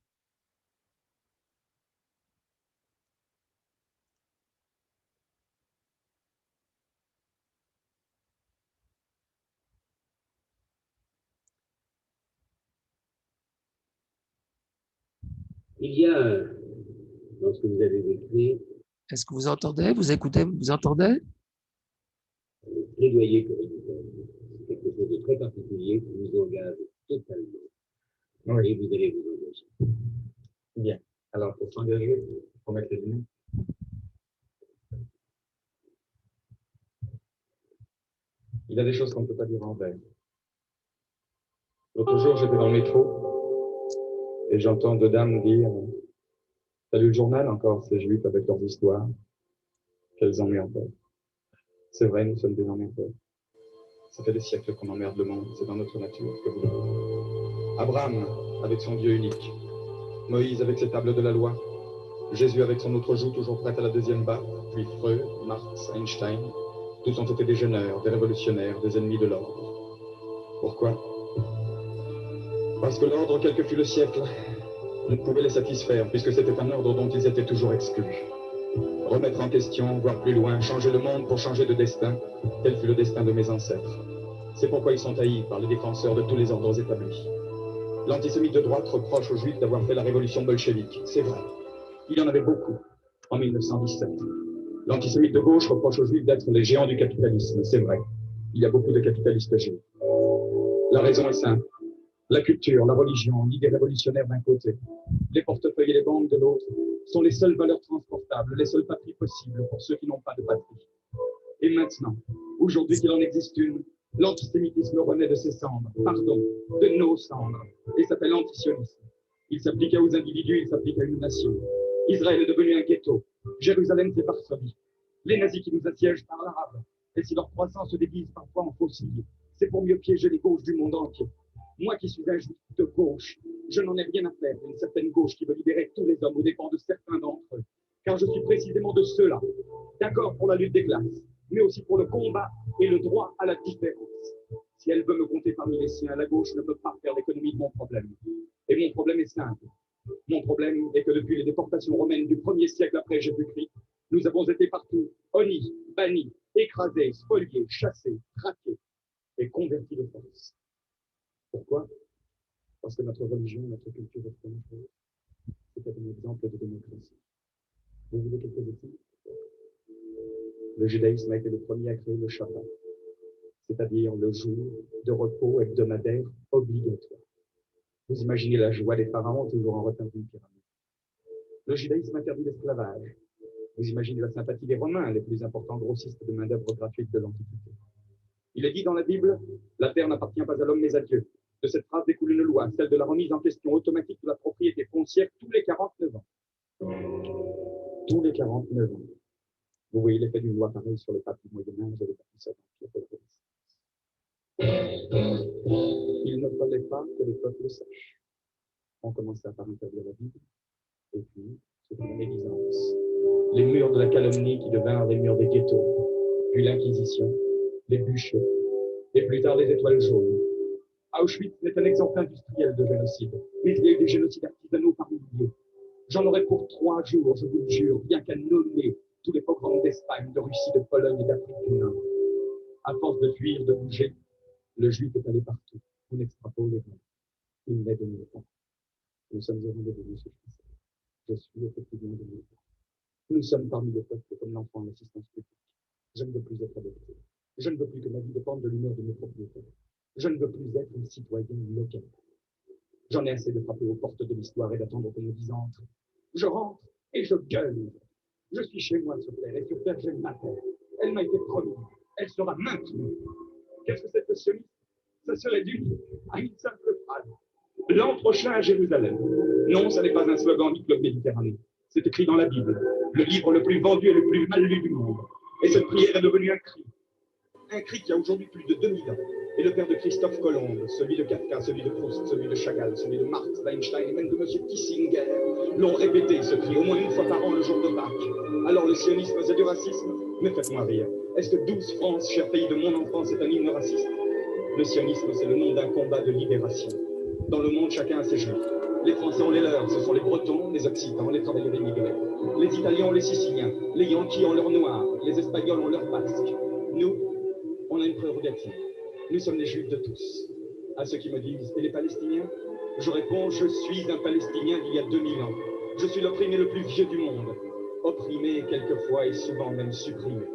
C: Il y a, dans ce que vous avez écrit,
B: est-ce que vous entendez? Vous écoutez? Vous entendez?
C: Plaidoyer pour l'Israël. C'est quelque chose de très particulier qui vous engage totalement. Oui. Et vous allez vous engager. Bien. Alors, pour s'engager, il faut mettre les lunettes. Il y a des choses qu'on ne peut pas dire en vain. L'autre jour, j'étais dans le métro et j'entends deux dames dire « T'as lu le journal encore, ces Juifs avec leurs histoires, qu'elles emmerdent. » C'est vrai, nous sommes des emmerdeurs. Ça fait des siècles qu'on emmerde le monde, c'est dans notre nature. Que vous voulez. Abraham avec son Dieu unique, Moïse avec ses tables de la loi, Jésus avec son autre joue toujours prête à la deuxième barre, puis Freud, Marx, Einstein, tous ont été des jeûneurs, des révolutionnaires, des ennemis de l'ordre. Pourquoi? Parce que l'ordre, quel que fût le siècle, ne pouvait les satisfaire, puisque c'était un ordre dont ils étaient toujours exclus. Remettre en question, voir plus loin, changer le monde pour changer de destin, tel fut le destin de mes ancêtres. C'est pourquoi ils sont haïs par les défenseurs de tous les ordres établis. L'antisémite de droite reproche aux Juifs d'avoir fait la révolution bolchevique. C'est vrai. Il y en avait beaucoup en 1917. L'antisémite de gauche reproche aux Juifs d'être les géants du capitalisme. C'est vrai. Il y a beaucoup de capitalistes juifs. La raison est simple. La culture, la religion, l'idée révolutionnaire d'un côté, les portefeuilles et les banques de l'autre, sont les seules valeurs transportables, les seules patries possibles pour ceux qui n'ont pas de patrie. Et maintenant, aujourd'hui qu'il en existe une, l'antisémitisme renaît de ses cendres, pardon, de nos cendres, et s'appelle l'antisionisme. Il s'applique aux individus, il s'applique à une nation. Israël est devenu un ghetto. Jérusalem, c'est Varsovie. Les nazis qui nous assiègent par l'arabe, et si leur croissance se déguise parfois en faucille, c'est pour mieux piéger les gauches du monde entier. Moi qui suis un juif de gauche, je n'en ai rien à faire d'une certaine gauche qui veut libérer tous les hommes aux dépens de certains d'entre eux. Car je suis précisément de ceux-là, d'accord pour la lutte des classes, mais aussi pour le combat et le droit à la différence. Si elle veut me compter parmi les siens, la gauche ne peut pas faire l'économie de mon problème. Et mon problème est simple. Mon problème est que depuis les déportations romaines du 1er siècle après Jésus-Christ, nous avons été partout honnis, bannis, écrasés, spoliés, chassés, traqués et convertis de force. Pourquoi? notre religion, notre culture est une chose. C'était un exemple de démocratie. Vous voulez quelques exemples? Le judaïsme a été le premier à créer le Shabbat, c'est-à-dire le jour de repos hebdomadaire obligatoire. Vous imaginez la joie des pharaons toujours en retard d'une pyramide. Le judaïsme interdit l'esclavage. Vous imaginez la sympathie des Romains, les plus importants grossistes de main-d'œuvre gratuite de l'Antiquité. Il est dit dans la Bible, la terre n'appartient pas à l'homme mais à Dieu. De cette phrase découle une loi, celle de la remise en question automatique de la propriété foncière tous les 49 ans. Tous les 49 ans. Vous voyez l'effet d'une loi pareille sur les papes du Moyen-Âge et les bâtisseurs d'empire de la Renaissance. Il ne fallait pas que les peuples sachent. On commença par interdire la Bible, et puis, c'est une médisance. Les murs de la calomnie qui devinrent les murs des ghettos, puis l'Inquisition, les bûchers, et plus tard les étoiles jaunes. Auschwitz n'est un exemple industriel de génocide, mais il y a eu des génocides artisanaux par milliers. J'en aurais pour 3 jours, je vous le jure, bien qu'à nommer tous les pogroms d'Espagne, de Russie, de Pologne et d'Afrique du Nord. À force de fuir, de bouger, le juif est allé partout. On extrapole les gens. Il n'est de nulle part. Nous sommes au rendez-vous, monsieur Français. Je suis effectivement de nulle part. Nous sommes parmi les peuples comme l'enfant en assistance publique. Je ne veux plus être adopté. Je ne veux plus que ma vie dépende de l'humeur de mes propriétaires. Je ne veux plus être un citoyen local. J'en ai assez de frapper aux portes de l'histoire et d'attendre qu'on me dise entre. Je rentre et je gueule. Je suis chez moi sur terre, et sur terre j'ai ma terre. Elle m'a été promise. Elle sera maintenue. Qu'est-ce que c'est que le sionisme? Ça serait dû à une simple phrase. L'an prochain à Jérusalem. Non, ça n'est pas un slogan du Club Méditerranée. C'est écrit dans la Bible, le livre le plus vendu et le plus mal lu du monde. Et cette prière est devenue un cri. Un cri qui a aujourd'hui plus de 2000 ans. Et le père de Christophe Colomb, celui de Kafka, celui de Proust, celui de Chagall, celui de Marx, d'Einstein et même de M. Kissinger l'ont répété, ce cri, au moins une fois par an le jour de Pâques. Alors le sionisme, c'est du racisme? Mais faites-moi rire. Est-ce que 12 France, cher pays de mon enfance, est un hymne raciste? Le sionisme, c'est le nom d'un combat de libération. Dans le monde, chacun a ses juifs. Les Français ont les leurs, ce sont les Bretons, les Occitans, les travailleurs immigrés. Les Italiens ont les Siciliens, les Yankees ont leurs Noirs, les Espagnols ont leurs Basques. Nous, on a une prérogative. Nous sommes les Juifs de tous. À ceux qui me disent, et les Palestiniens? Je réponds, je suis un Palestinien d'il y a 2000 ans. Je suis l'opprimé le plus vieux du monde. Opprimé quelquefois et souvent même supprimé.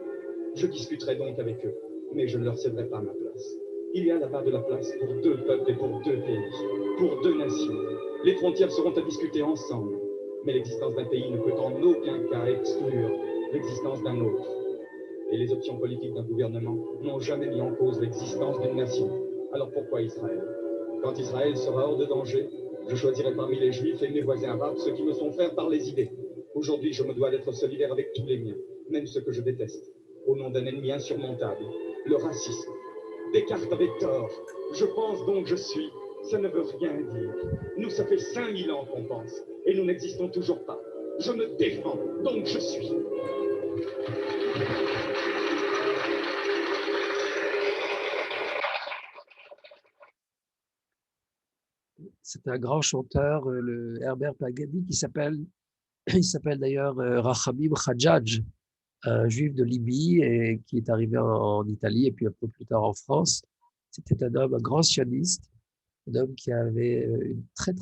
C: Je discuterai donc avec eux, mais je ne leur céderai pas ma place. Il y a là-bas de la place pour 2 peuples et pour 2 pays, pour 2 nations. Les frontières seront à discuter ensemble, mais l'existence d'un pays ne peut en aucun cas exclure l'existence d'un autre. Et les options politiques d'un gouvernement n'ont jamais mis en cause l'existence d'une nation. Alors pourquoi Israël? Quand Israël sera hors de danger, je choisirai parmi les Juifs et mes voisins arabes ceux qui me sont frères par les idées. Aujourd'hui, je me dois d'être solidaire avec tous les miens, même ceux que je déteste, au nom d'un ennemi insurmontable, le racisme. Descartes avait tort. Je pense donc je suis. Ça ne veut rien dire. Nous, ça fait 5000 ans qu'on pense, et nous n'existons toujours pas. Je me défends, donc je suis.
B: C'est un grand chanteur, le Herbert Pagadi, il s'appelle d'ailleurs Rachamim Khadjadj, un juif de Libye et qui est arrivé en Italie et puis un peu plus tard en France. C'était un homme, un grand sioniste, un homme qui avait une très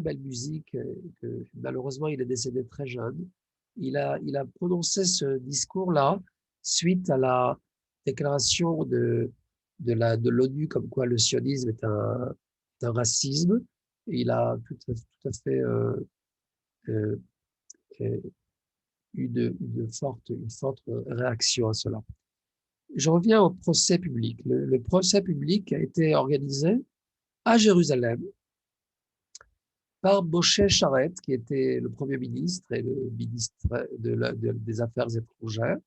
B: belle musique, que malheureusement il est décédé très jeune. Il a prononcé ce discours-là suite à la déclaration de l'ONU comme quoi le sionisme est un racisme. Et il a tout à fait euh, une forte réaction à cela. Je reviens au procès public. Le procès public a été organisé à Jérusalem par Moshe Charet, qui était le Premier ministre et le ministre des Affaires étrangères.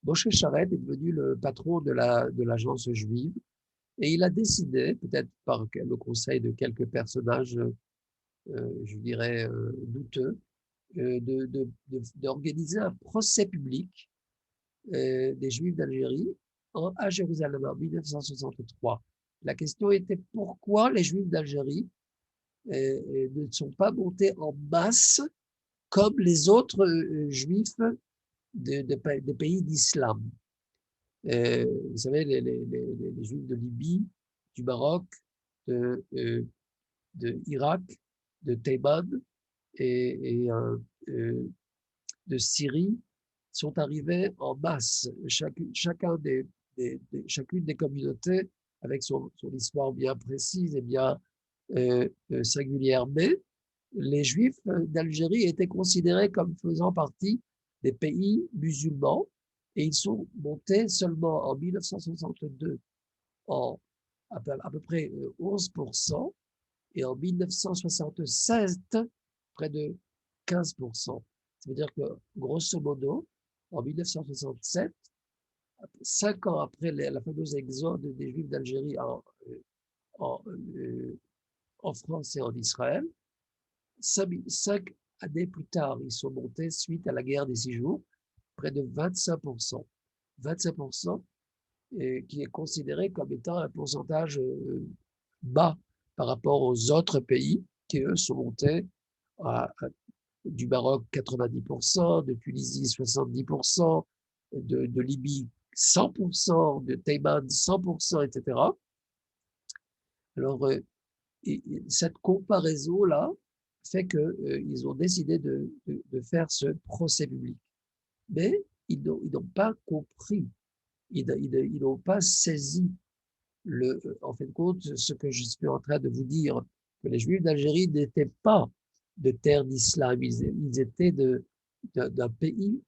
B: Moshe Charet est devenu le patron de l'agence juive et il a décidé, peut-être par le conseil de quelques personnages, je dirais, douteux, d'organiser un procès public des Juifs d'Algérie à Jérusalem en 1963. La question était pourquoi les Juifs d'Algérie ne sont pas montés en masse comme les autres Juifs des pays d'islam. Vous savez, les Juifs de Libye, du Maroc, de Irak, de Théman et de Syrie sont arrivés en masse. Chacune des communautés, avec son histoire bien précise et bien singulière, mais les Juifs d'Algérie étaient considérés comme faisant partie des pays musulmans et ils sont montés seulement en 1962 à peu près 11% et en 1976 près de 15%. Ça veut dire que, grosso modo, en 1967, 5 ans après la fameuse exode des Juifs d'Algérie en, en France et en Israël, 5 années plus tard, ils sont montés suite à la guerre des 6 jours, près de 25%. 25% qui est considéré comme étant un pourcentage bas par rapport aux autres pays qui, eux, sont montés du Maroc 90%, de Tunisie 70%, de Libye 100%, de Thaïlande 100%, etc. Alors, cette comparaison-là fait qu'ils ont décidé de faire ce procès public. Mais ils n'ont pas compris, ils n'ont pas saisi, en fin de compte, ce que je suis en train de vous dire, que les Juifs d'Algérie n'étaient pas de terre d'islam, ils étaient d'un pays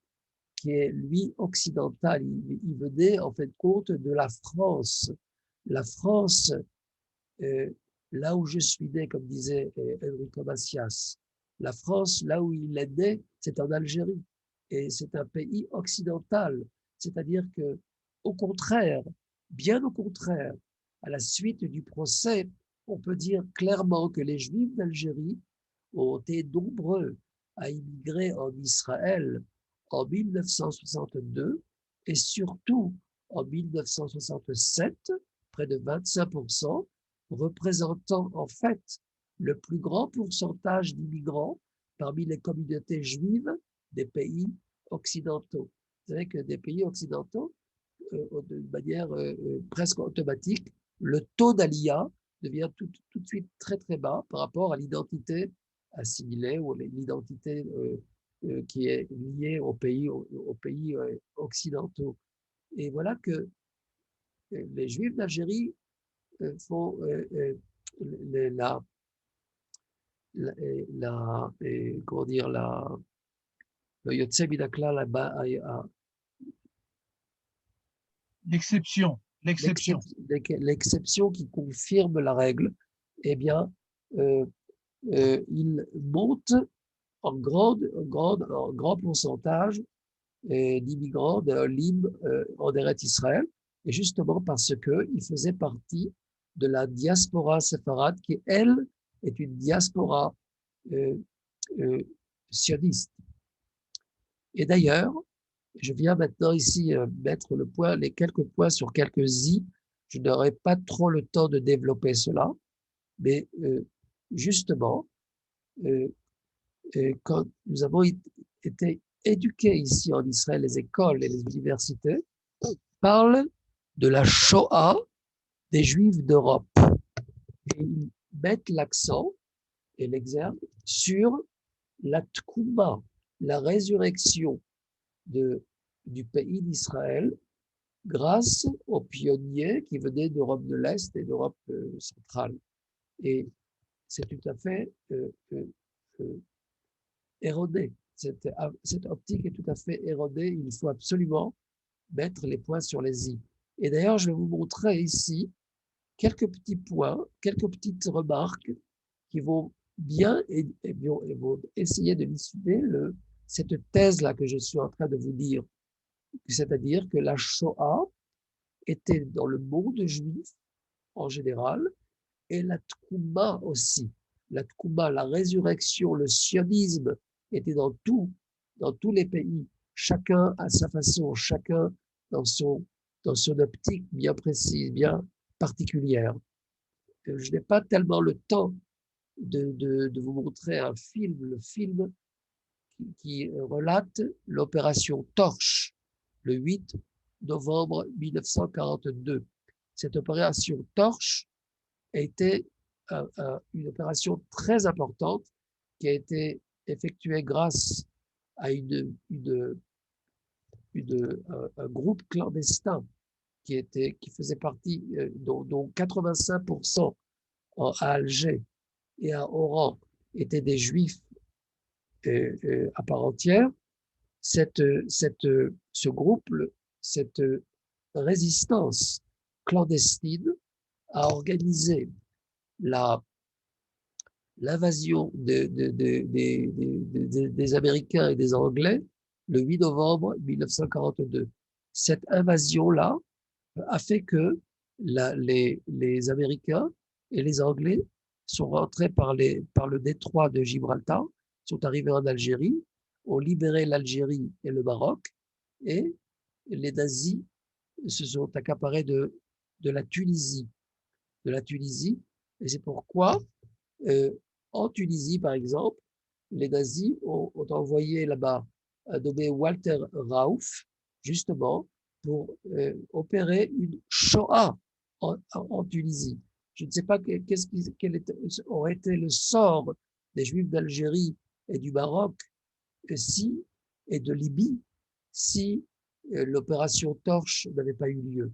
B: qui est, lui, occidental. Ils venaient, en fin de compte, de la France. La France, là où je suis né, comme disait Enrico Macias, la France, là où il est né, c'est en Algérie. Et c'est un pays occidental. C'est-à-dire que, au contraire, bien au contraire, à la suite du procès, on peut dire clairement que les Juifs d'Algérie ont été nombreux à immigrer en Israël en 1962 et surtout en 1967, près de 25%, représentant en fait le plus grand pourcentage d'immigrants parmi les communautés juives des pays occidentaux. Vous savez que des pays occidentaux, de manière presque automatique, le taux d'Aliyah devient tout de suite très très bas par rapport à l'identité assimilée ou l'identité qui est liée aux pays occidentaux. Et voilà que les Juifs d'Algérie font comment dire, le Yotze Midakla,
A: l'exception
B: qui confirme la règle, eh bien, il monte en grand pourcentage d'immigrants de Libre en Eretz Israël, et justement parce qu'il faisait partie de la diaspora séfarade qui, elle, est une diaspora sioniste. Et d'ailleurs, je viens maintenant ici mettre les quelques points sur quelques i. Je n'aurai pas trop le temps de développer cela, mais justement, quand nous avons été éduqués ici en Israël, les écoles et les universités parlent de la Shoah des Juifs d'Europe. Et ils mettent l'accent et l'exergue sur la Tkouma, la résurrection du pays d'Israël grâce aux pionniers qui venaient d'Europe de l'Est et d'Europe centrale. Et c'est tout à fait erroné. Cette optique est tout à fait erronée. Il faut absolument mettre les points sur les i. Et d'ailleurs, je vais vous montrer ici quelques petits points, quelques petites remarques qui vont bien et vont essayer de dissiper cette thèse-là que je suis en train de vous dire. C'est-à-dire que la Shoah était dans le monde juif en général et la Tkouma aussi. La Tkouma, la résurrection, le sionisme était dans tous les pays, chacun à sa façon, chacun dans son optique bien précise, bien particulière. Je n'ai pas tellement le temps de vous montrer un film, le film qui relate l'opération Torche, le 8 novembre 1942. Cette opération Torche a été une opération très importante qui a été effectuée grâce à un groupe clandestin qui faisait partie, dont 85% à Alger et à Oran étaient des juifs à part entière. Ce groupe, cette résistance clandestine a organisé l'invasion des Américains et des Anglais le 8 novembre 1942. Cette invasion-là a fait que les Américains et les Anglais sont rentrés par le détroit de Gibraltar, sont arrivés en Algérie, ont libéré l'Algérie et le Maroc, et les nazis se sont accaparés de la Tunisie. Et c'est pourquoi, en Tunisie, par exemple, les nazis ont envoyé là-bas un nommé Walter Rauf, justement, pour opérer une Shoah en Tunisie. Je ne sais pas quel aurait été le sort des Juifs d'Algérie et du Maroc et de Libye si l'opération Torche n'avait pas eu lieu.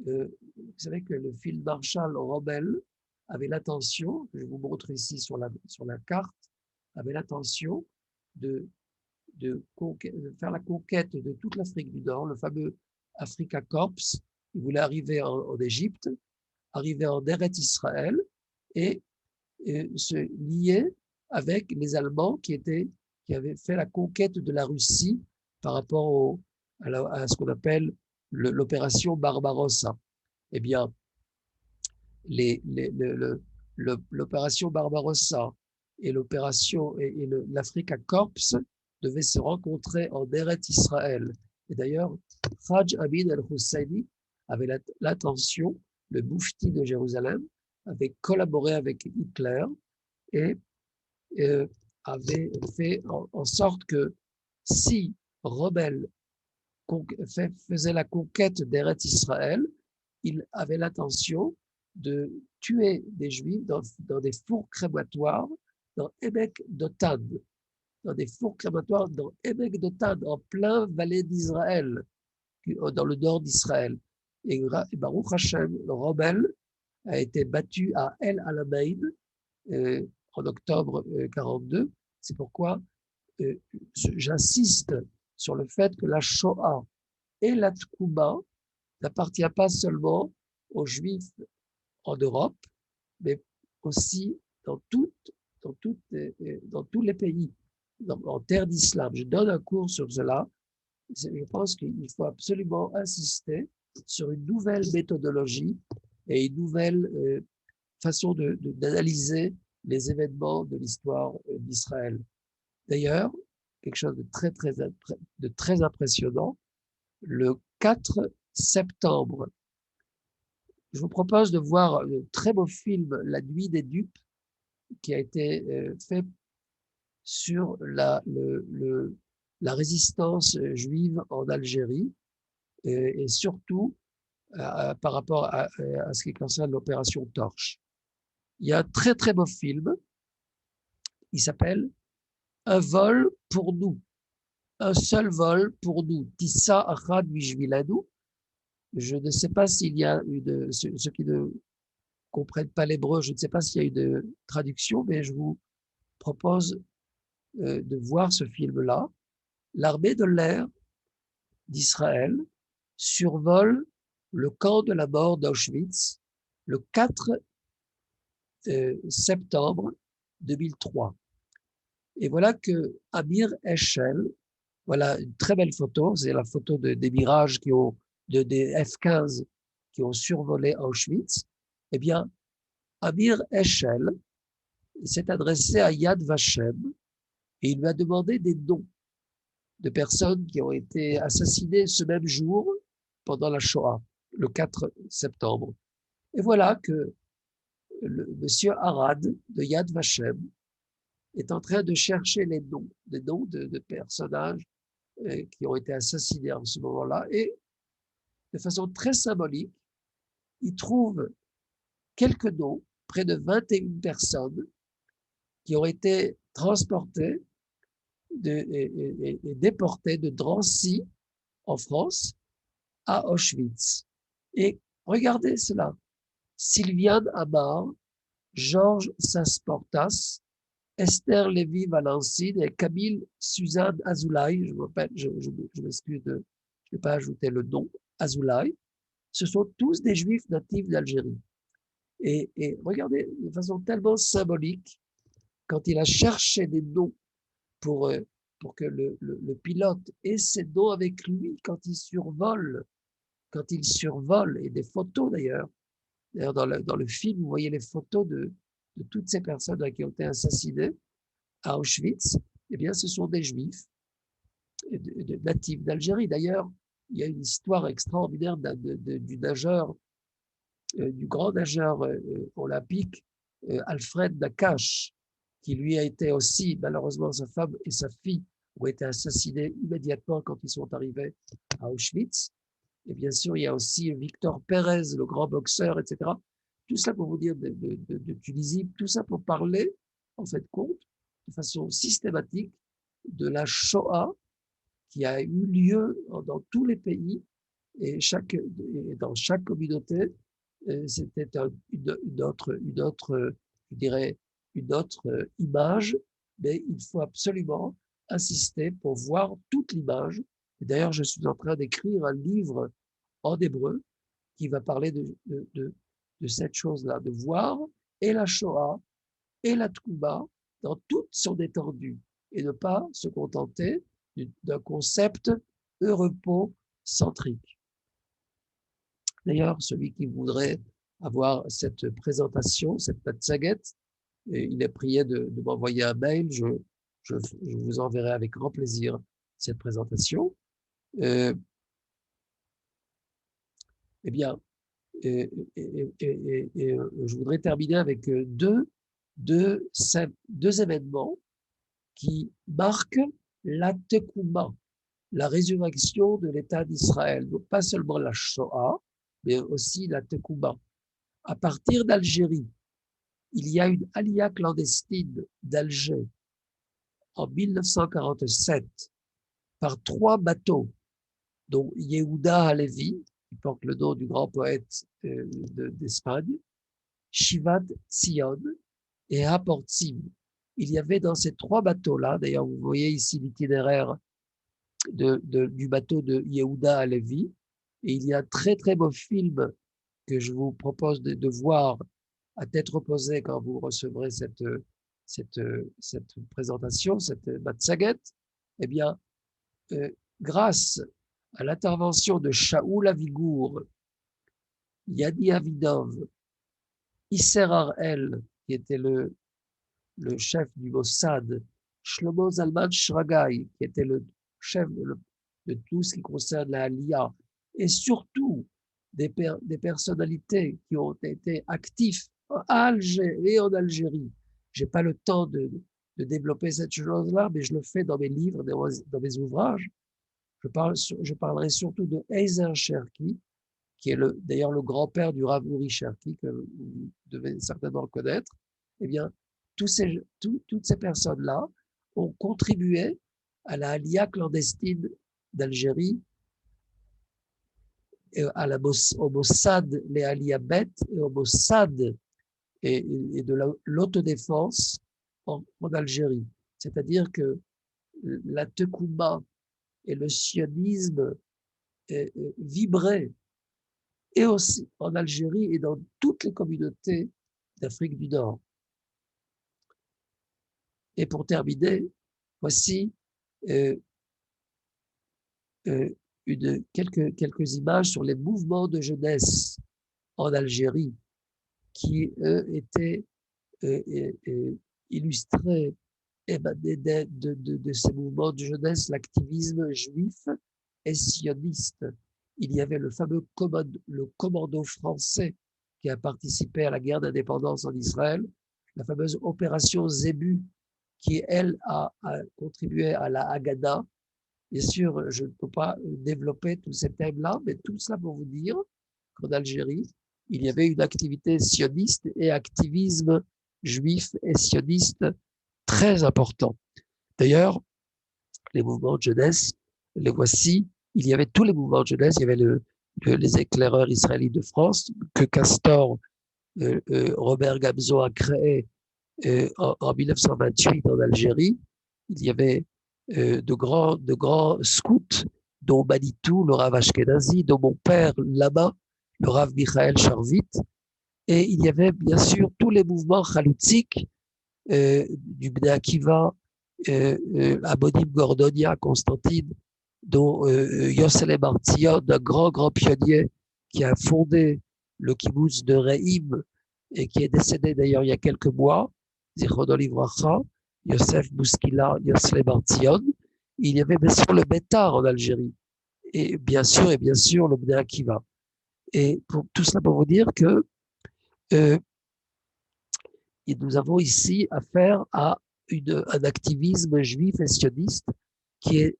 B: Vous savez que le field Marshal Rommel avait l'intention, je vous montre ici sur la carte, avait l'intention de faire la conquête de toute l'Afrique du Nord, le fameux Africa Corps. Il voulait arriver en Égypte, arriver en Eretz Israël et se lier avec les Allemands qui avaient fait la conquête de la Russie par rapport à ce qu'on appelle l'opération Barbarossa. Eh bien, l'opération Barbarossa et l'Africa Corps devaient se rencontrer en Eretz Israël. Et d'ailleurs, Hajj Amin al-Husseini avait l'intention, le Moufti de Jérusalem, avait collaboré avec Hitler et avait fait en sorte que si Rommel faisait la conquête d'Eretz Israël, il avait l'intention de tuer des Juifs dans des fours crématoires dans Emek Dotan, en plein vallée d'Israël, dans le nord d'Israël. Et Baruch Hashem, Rommel a été battu à El Alamein en octobre 1942. C'est pourquoi j'insiste sur le fait que la Shoah et la Tkouma n'appartient pas seulement aux Juifs en Europe, mais aussi dans tous les pays, en terre d'islam. Je donne un cours sur cela. Je pense qu'il faut absolument insister sur une nouvelle méthodologie et une nouvelle façon d'analyser les événements de l'histoire d'Israël. D'ailleurs, quelque chose de très impressionnant, le 4 septembre, je vous propose de voir un très beau film, La Nuit des Dupes, qui a été fait sur la résistance juive en Algérie et surtout par rapport à ce qui concerne l'opération Torche. Il y a un très très beau film, il s'appelle Un vol pour nous, un seul vol pour nous, Tissa Achad Bishvilanu. Je ne sais pas s'il y a ceux qui ne comprennent pas l'hébreu, je ne sais pas s'il y a une traduction, mais je vous propose de voir ce film-là. L'armée de l'air d'Israël survole le camp de la mort d'Auschwitz le 4 septembre 2003. Et voilà que Amir Eshel, voilà une très belle photo, c'est la photo des Mirages des F-15 qui ont survolé Auschwitz. Eh bien, Amir Eshel s'est adressé à Yad Vashem et il lui a demandé des noms de personnes qui ont été assassinées ce même jour pendant la Shoah, le 4 septembre. Et voilà que monsieur Arad de Yad Vashem est en train de chercher des noms de personnages qui ont été assassinés en ce moment-là, et de façon très symbolique, il trouve quelques noms près de 21 personnes qui ont été transportées et déportées de Drancy en France à Auschwitz. Et regardez cela, Sylviane Amar, Georges Sasportas, Esther Lévy-Valancine et Camille Suzanne Azoulay, je m'excuse je n'ai pas ajouté le nom, Azoulay, ce sont tous des juifs natifs d'Algérie. Et regardez, de façon tellement symbolique, quand il a cherché des noms pour que le pilote ait ses noms avec lui quand il survole, et des photos d'ailleurs. D'ailleurs, dans le film, vous voyez les photos de toutes ces personnes qui ont été assassinées à Auschwitz. Eh bien, ce sont des juifs natifs d'Algérie. D'ailleurs, il y a une histoire extraordinaire du nageur, du grand nageur olympique, Alfred Nakache, qui lui a été aussi, malheureusement, sa femme et sa fille ont été assassinés immédiatement quand ils sont arrivés à Auschwitz. Et bien sûr, il y a aussi Victor Pérez, le grand boxeur, etc. Tout ça pour vous dire de Tunisie, tout ça pour parler, en fait, compte, de façon systématique, de la Shoah qui a eu lieu dans tous les pays et dans chaque communauté, c'était une autre, je dirais, une autre image, mais il faut absolument insister pour voir toute l'image. D'ailleurs, je suis en train d'écrire un livre en hébreu qui va parler de cette chose-là, de voir et la Shoah et la Tkouma dans toute son étendue et ne pas se contenter d'un concept europo-centrique. D'ailleurs, celui qui voudrait avoir cette présentation, cette Matzaget, il est prié de m'envoyer un mail, je vous enverrai avec grand plaisir cette présentation. Eh bien, je voudrais terminer avec deux événements qui marquent la Tekouma, la résurrection de l'État d'Israël. Donc, pas seulement la Shoah, mais aussi la Tekouma. À partir d'Algérie, il y a une aliyah clandestine d'Alger en 1947 par 3 bateaux, dont Yehuda Halevi, qui porte le nom du grand poète d'Espagne, Shivat Tzion et Haportzim. Il y avait dans ces 3 bateaux-là, d'ailleurs vous voyez ici l'itinéraire du bateau de Yehuda Halevi, et il y a un très très beau film que je vous propose de voir à tête reposée quand vous recevrez cette présentation, cette Matzaget. Eh bien, grâce à l'intervention de Shaoul Avigour, Yadi Avidov, Isser Harel, qui était le chef du Mossad, Shlomo Zalman Shragai, qui était le chef de tout ce qui concerne la Aliyah, et surtout des personnalités qui ont été actifs à Alger et en Algérie. Je n'ai pas le temps de développer cette chose-là, mais je le fais dans mes livres, dans mes ouvrages. Je parlerai surtout de Eizer Cherki, qui est d'ailleurs le grand-père du Rav Uri Cherki, que vous devez certainement connaître. Eh bien, toutes ces personnes-là ont contribué à la Aliyah clandestine d'Algérie, au Mossad, les Aliyabet, et au Mossad et de l'autodéfense en Algérie. C'est-à-dire que la Tekouma et le sionisme vibraient et aussi en Algérie et dans toutes les communautés d'Afrique du Nord. Et pour terminer, voici quelques images sur les mouvements de jeunesse en Algérie qui, eux, étaient illustrés de ces mouvements de jeunesse, l'activisme juif et sioniste. Il y avait le fameux commando français qui a participé à la guerre d'indépendance en Israël, la fameuse opération Zébu, qui, elle, a contribué à la Haggadah. Bien sûr, je ne peux pas développer tous ces thèmes-là, mais tout cela pour vous dire qu'en Algérie, il y avait une activité sioniste et activisme juif et sioniste très important. D'ailleurs, les mouvements de jeunesse, les voici. Il y avait tous les mouvements de jeunesse. Il y avait les éclaireurs israélites de France que Castor, Robert Gamzo a créé en 1928 en Algérie. Il y avait de grands scouts, dont Manitou, le Rav Ashkenazi, dont mon père là-bas, le Rav Michael Charvit. Et il y avait bien sûr tous les mouvements chaloutziques du Bnei Akiva, Abonim Gordonia, Constantine, dont Yossele Martzion, un grand pionnier qui a fondé le kibbutz de Re'im et qui est décédé d'ailleurs il y a quelques mois, Zichrono Livracha, Yosef Bouskila, Yossele Martzion. Il y avait bien sûr le Betar en Algérie et bien sûr le Bnei Akiva. Et pour tout cela pour vous dire que nous avons ici affaire à un activisme juif et sioniste qui est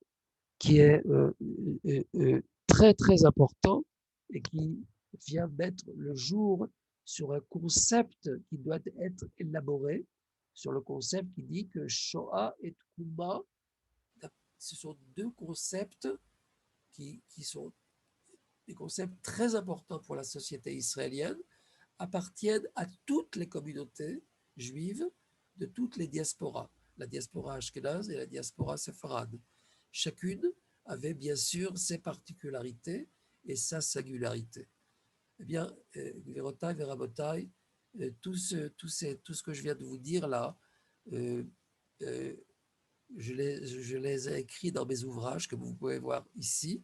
B: très important et qui vient mettre le jour sur un concept qui doit être élaboré, sur le concept qui dit que Shoah et Tkouma, ce sont deux concepts qui sont des concepts très importants pour la société israélienne, appartiennent à toutes les communautés juives de toutes les diasporas, la diaspora ashkénaze et la diaspora séfarade. Chacune avait bien sûr ses particularités et sa singularité. Eh bien, Gvirotai, Verabotai, tout ce que je viens de vous dire là, je les ai écrits dans mes ouvrages que vous pouvez voir ici,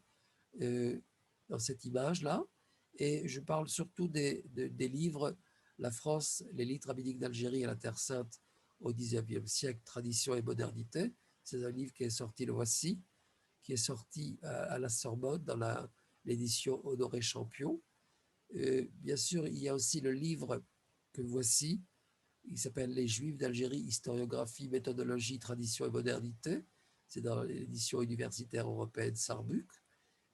B: dans cette image-là, et je parle surtout des livres La France, l'élite rabbinique d'Algérie et la Terre Sainte au XIXe siècle, tradition et modernité. C'est un livre qui est sorti, le voici, qui est sorti à la Sorbonne dans l'édition Honoré Champion. Bien sûr, il y a aussi le livre que voici, il s'appelle Les Juifs d'Algérie, historiographie, méthodologie, tradition et modernité. C'est dans l'édition universitaire européenne Sarbuc.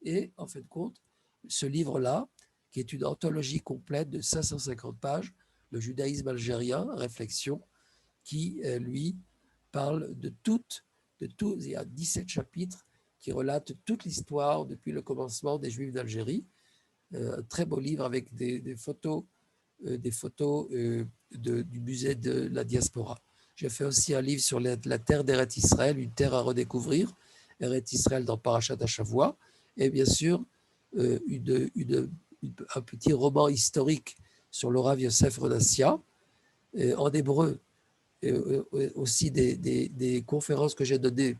B: Et en fin de compte, ce livre-là, qui est une anthologie complète de 550 pages, le judaïsme algérien, réflexion, qui, lui, parle de tout, il y a 17 chapitres qui relatent toute l'histoire depuis le commencement des Juifs d'Algérie. Un très beau livre avec des photos du musée de la diaspora. J'ai fait aussi un livre sur la terre d'Eret Israël, une terre à redécouvrir, Eret Israël dans Parashat Hashavua, et bien sûr un petit roman historique sur le Rav Yosef Rodassia, en hébreu, aussi des conférences que j'ai données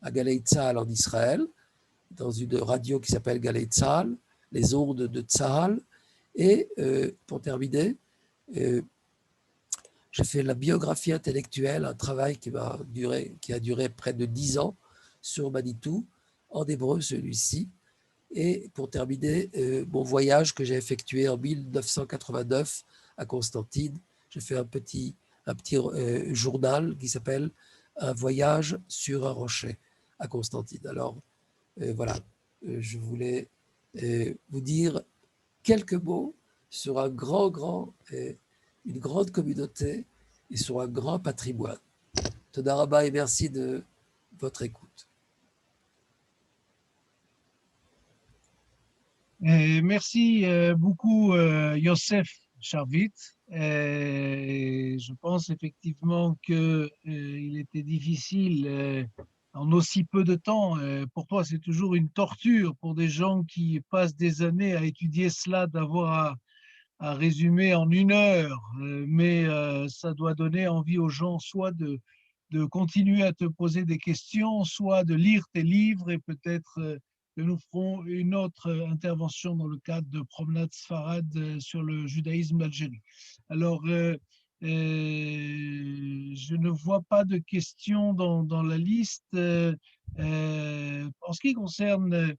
B: à Galei Tzahal en Israël, dans une radio qui s'appelle Galei Tzahal, les ondes de Tzahal, et pour terminer, j'ai fait la biographie intellectuelle, un travail qui a duré près de 10 ans sur Manitou, en hébreu celui-ci. Et pour terminer, mon voyage que j'ai effectué en 1989 à Constantine, j'ai fait un petit journal qui s'appelle Un voyage sur un rocher à Constantine. Alors voilà, je voulais vous dire quelques mots sur une grande communauté et sur un grand patrimoine. Toda Rabba et merci de votre écoute.
A: Merci beaucoup, Yosef Charvit. Je pense effectivement qu'il était difficile en aussi peu de temps. Pour toi, c'est toujours une torture pour des gens qui passent des années à étudier cela, d'avoir à résumer en 1 heure. Mais ça doit donner envie aux gens soit de continuer à te poser des questions, soit de lire tes livres, et peut-être que nous ferons une autre intervention dans le cadre de Promenade Sfarad sur le judaïsme d'Algérie. Alors, je ne vois pas de questions dans la liste. En ce qui concerne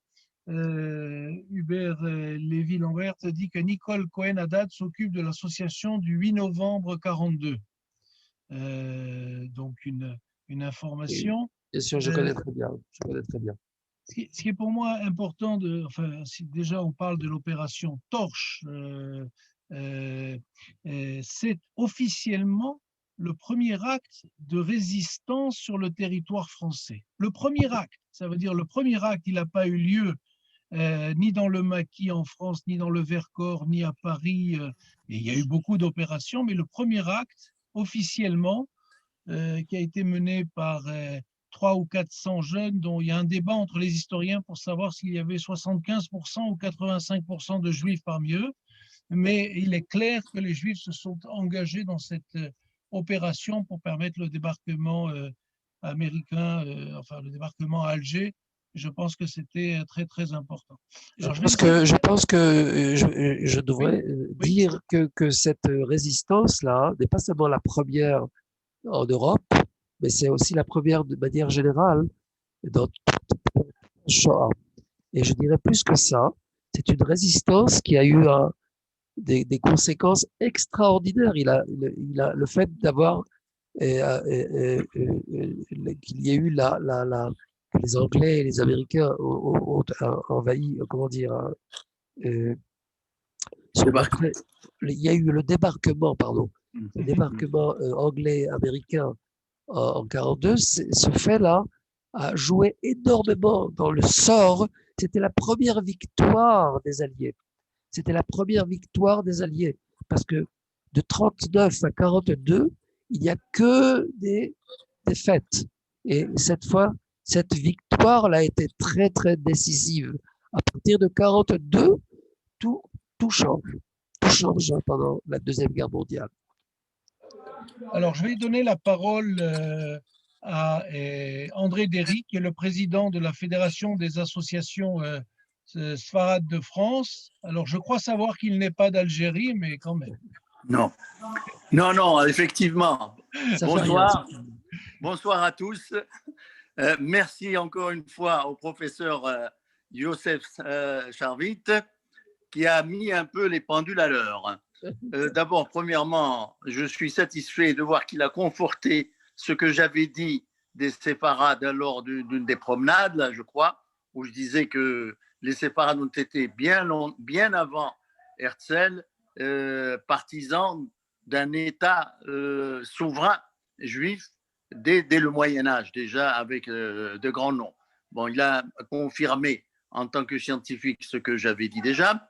A: Hubert Lévy-Lambert, dit que Nicole Cohen-Haddad s'occupe de l'association du 8 novembre 42. Donc une information.
B: Oui, bien sûr, je connais très bien.
A: Ce qui est pour moi important, enfin, si déjà on parle de l'opération Torche, c'est officiellement le premier acte de résistance sur le territoire français. Le premier acte, ça veut dire le premier acte, il n'a pas eu lieu ni dans le Maquis en France, ni dans le Vercors, ni à Paris. Et il y a eu beaucoup d'opérations, mais le premier acte, officiellement, qui a été mené par 300 ou 400 jeunes, dont il y a un débat entre les historiens pour savoir s'il y avait 75% ou 85% de juifs parmi eux. Mais il est clair que les juifs se sont engagés dans cette opération pour permettre le débarquement américain, enfin le débarquement à Alger. Je pense que c'était très, très important. Alors,
B: Je pense que je devrais dire que cette résistance-là n'est pas seulement la première en Europe, mais c'est aussi la première de manière générale dans Shoah. Et je dirais plus que ça, c'est une résistance qui a eu des conséquences extraordinaires. Il a le fait d'avoir qu'il y ait eu que les Anglais et les Américains ont envahi, comment dire, il y a eu le débarquement, pardon, le débarquement anglais-américain en 1942. Ce fait-là a joué énormément dans le sort. C'était la première victoire des Alliés. C'était la première victoire des Alliés. Parce que de 1939 à 1942, il n'y a que des défaites. Et cette fois, cette victoire-là a été très, très décisive. À partir de 1942, tout change. Tout change pendant la Deuxième Guerre mondiale.
A: Alors, je vais donner la parole à André Derry, qui est le président de la Fédération des associations Sfarad de France. Alors, je crois savoir qu'il n'est pas d'Algérie, mais quand même.
D: Non, effectivement. Bonsoir à tous. Merci encore une fois au professeur Youssef Charvit qui a mis un peu les pendules à l'heure. D'abord, premièrement, je suis satisfait de voir qu'il a conforté ce que j'avais dit des séparades lors d'une des promenades, là, je crois, où je disais que les séparades ont été bien avant Herzl, partisans d'un État souverain juif dès le Moyen-Âge, déjà avec de grands noms. Bon, il a confirmé en tant que scientifique ce que j'avais dit déjà.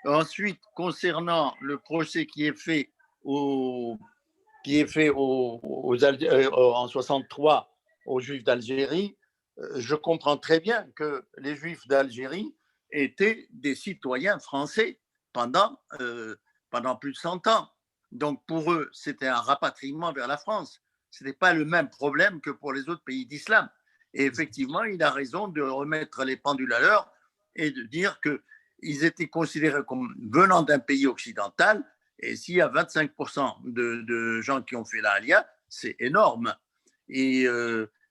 D: Ensuite, concernant le procès qui est fait en 63 aux Juifs d'Algérie, je comprends très bien que les Juifs d'Algérie étaient des citoyens français pendant plus de 100 ans. Donc, pour eux, c'était un rapatriement vers la France. Ce n'était pas le même problème que pour les autres pays d'islam. Et effectivement, il a raison de remettre les pendules à l'heure et de dire qu'ils étaient considérés comme venant d'un pays occidental. Et s'il y a 25% de gens qui ont fait la Alia, c'est énorme. Et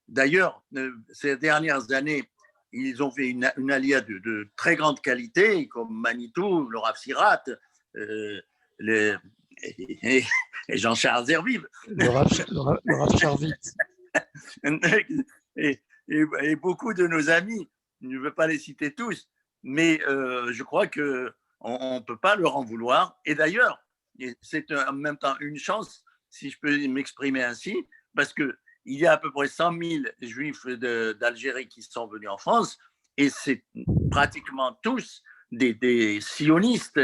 D: d'ailleurs, ces dernières années, ils ont fait une Alia de très grande qualité, comme Manitou, le Rav Sirat, et Jean-Charles Zerviv.
B: Le Rav Charvit.
D: Et beaucoup de nos amis, je ne veux pas les citer tous, mais je crois qu'on ne peut pas leur en vouloir. Et d'ailleurs, c'est en même temps une chance, si je peux m'exprimer ainsi, parce qu'il y a à peu près 100 000 Juifs d'Algérie qui sont venus en France, et c'est pratiquement tous des sionistes,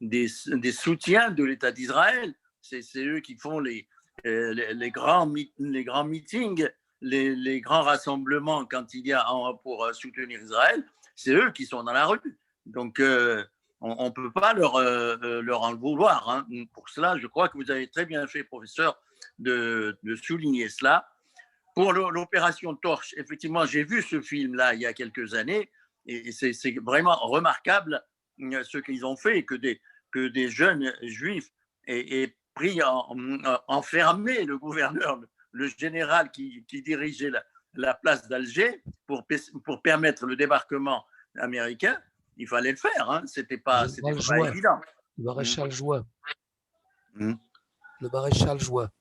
D: des soutiens de l'État d'Israël. C'est eux qui font les grands meetings, les grands rassemblements quand il y a pour soutenir Israël. C'est eux qui sont dans la rue. Donc, on ne peut pas leur en vouloir. Hein. Pour cela, je crois que vous avez très bien fait, professeur, de souligner cela. Pour l'opération Torche, effectivement, j'ai vu ce film-là il y a quelques années et c'est vraiment remarquable ce qu'ils ont fait, que des jeunes juifs aient enfermé le gouverneur, le général qui dirigeait la place d'Alger pour permettre le débarquement américain. Il fallait le faire, hein. C'était pas évident.
B: Le maréchal Juin. Le maréchal Juin.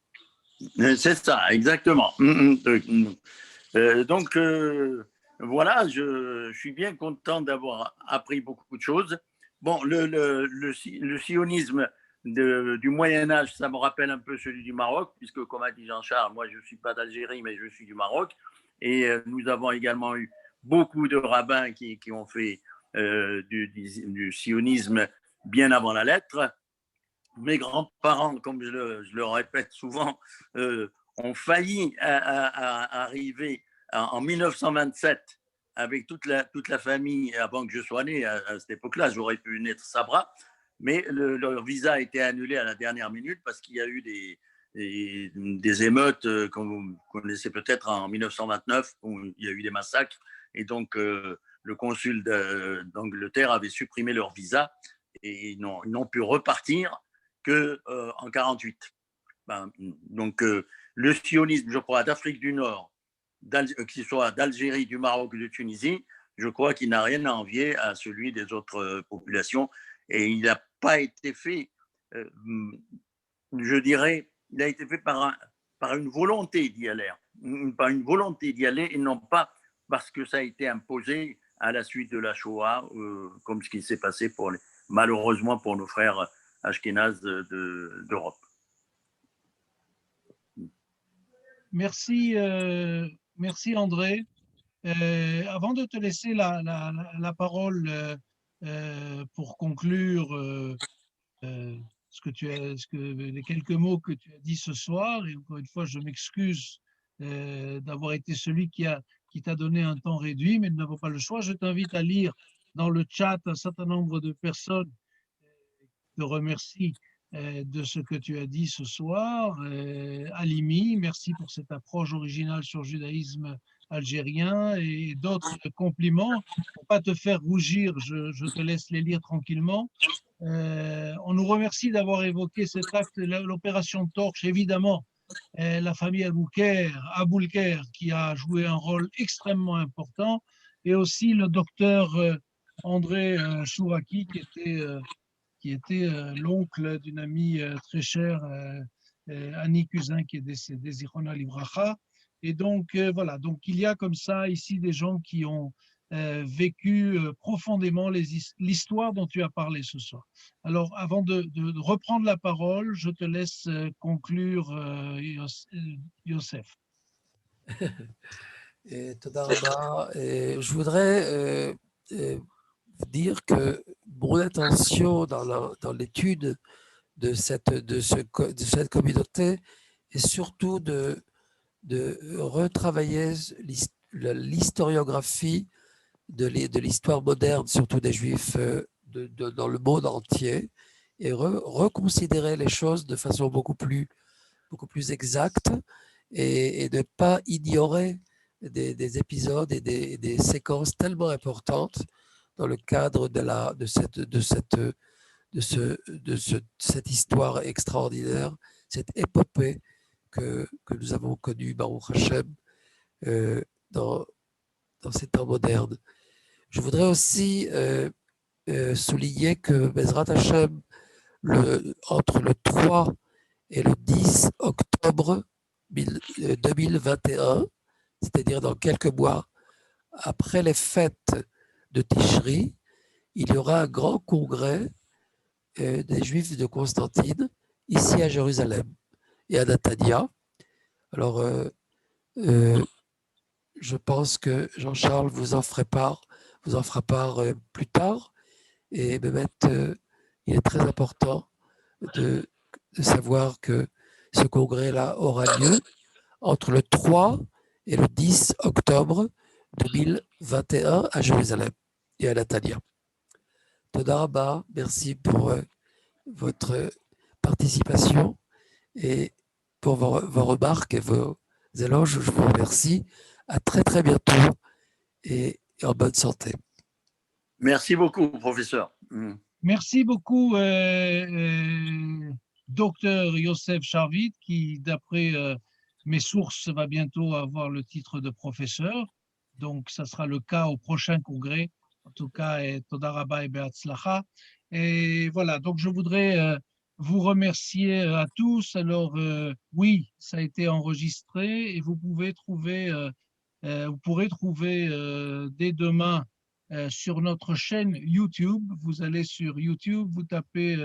D: C'est ça, exactement. Donc, voilà, je suis bien content d'avoir appris beaucoup de choses. Bon, le sionisme du Moyen-Âge, ça me rappelle un peu celui du Maroc, puisque, comme a dit Jean-Charles, moi, je ne suis pas d'Algérie, mais je suis du Maroc. Et nous avons également eu beaucoup de rabbins qui ont fait du sionisme bien avant la lettre. Mes grands-parents, comme je le répète souvent, ont failli arriver en 1927 avec toute la famille, avant que je sois né, à cette époque-là, j'aurais pu naître Sabra, mais leur visa a été annulé à la dernière minute parce qu'il y a eu des émeutes, comme vous connaissez peut-être, en 1929, où il y a eu des massacres, et donc le consul d'Angleterre avait supprimé leur visa, et ils n'ont pu repartir qu'en 1948. Donc, le sionisme, je crois, d'Afrique du Nord, qu'il soit d'Algérie, du Maroc ou de Tunisie, je crois qu'il n'a rien à envier à celui des autres populations. Et il n'a pas été fait, je dirais, il a été fait par une volonté d'y aller. Par une volonté d'y aller et non pas parce que ça a été imposé à la suite de la Shoah, comme ce qui s'est passé malheureusement pour nos frères ashkénazes d'Europe.
A: Merci, merci André. Avant de te laisser la parole pour conclure les quelques mots que tu as dit ce soir, et encore une fois, je m'excuse d'avoir été celui qui t'a donné un temps réduit, mais nous n'avons pas le choix. Je t'invite à lire dans le chat un certain nombre de personnes qui te remercient de ce que tu as dit ce soir. Alimi, merci pour cette approche originale sur le judaïsme algérien, et d'autres compliments. Pour ne pas te faire rougir, je te laisse les lire tranquillement. On nous remercie d'avoir évoqué cet acte, l'opération Torche, évidemment. La famille Aboulker, qui a joué un rôle extrêmement important, et aussi le docteur André Chouraki, qui était l'oncle d'une amie très chère, Annie Cousin, qui est décédée, Zichronah Livracha. Et donc, voilà, donc il y a comme ça ici des gens qui ont vécu profondément l'histoire dont tu as parlé ce soir. Alors, avant de reprendre la parole, je te laisse conclure, Youssef.
B: Toda Rabba. Je voudrais dire que mon intention dans l'étude de cette communauté est surtout de retravailler l'historiographie de l'histoire moderne, surtout des Juifs dans le monde entier, et reconsidérer les choses de façon beaucoup plus exacte, et ne pas ignorer des épisodes et des séquences tellement importantes dans le cadre de cette histoire extraordinaire, cette épopée que nous avons connue, Baruch Hashem, dans ces temps modernes. Je voudrais aussi souligner que Bezrat Hashem, entre le 3 et le 10 octobre 2021, c'est-à-dire dans quelques mois, après les fêtes de Tishri, il y aura un grand congrès des Juifs de Constantine, ici à Jérusalem et à Natania. Alors, je pense que Jean-Charles vous en fera part plus tard. Et il est très important de savoir que ce congrès-là aura lieu entre le 3 et le 10 octobre 2021 à Jérusalem et à Natania. Toda Rabba, merci pour votre participation et pour vos remarques et vos éloges. Je vous remercie. À très très bientôt et en bonne santé.
D: Merci beaucoup, professeur.
A: Merci beaucoup, docteur Youssef Charvit, qui, d'après mes sources, va bientôt avoir le titre de professeur. Donc, ça sera le cas au prochain congrès. En tout cas, Toda Rabba et Be'atzlacha. Et voilà, donc je voudrais vous remercier à tous. Alors, oui, ça a été enregistré et vous pourrez trouver dès demain sur notre chaîne YouTube. Vous allez sur YouTube, vous tapez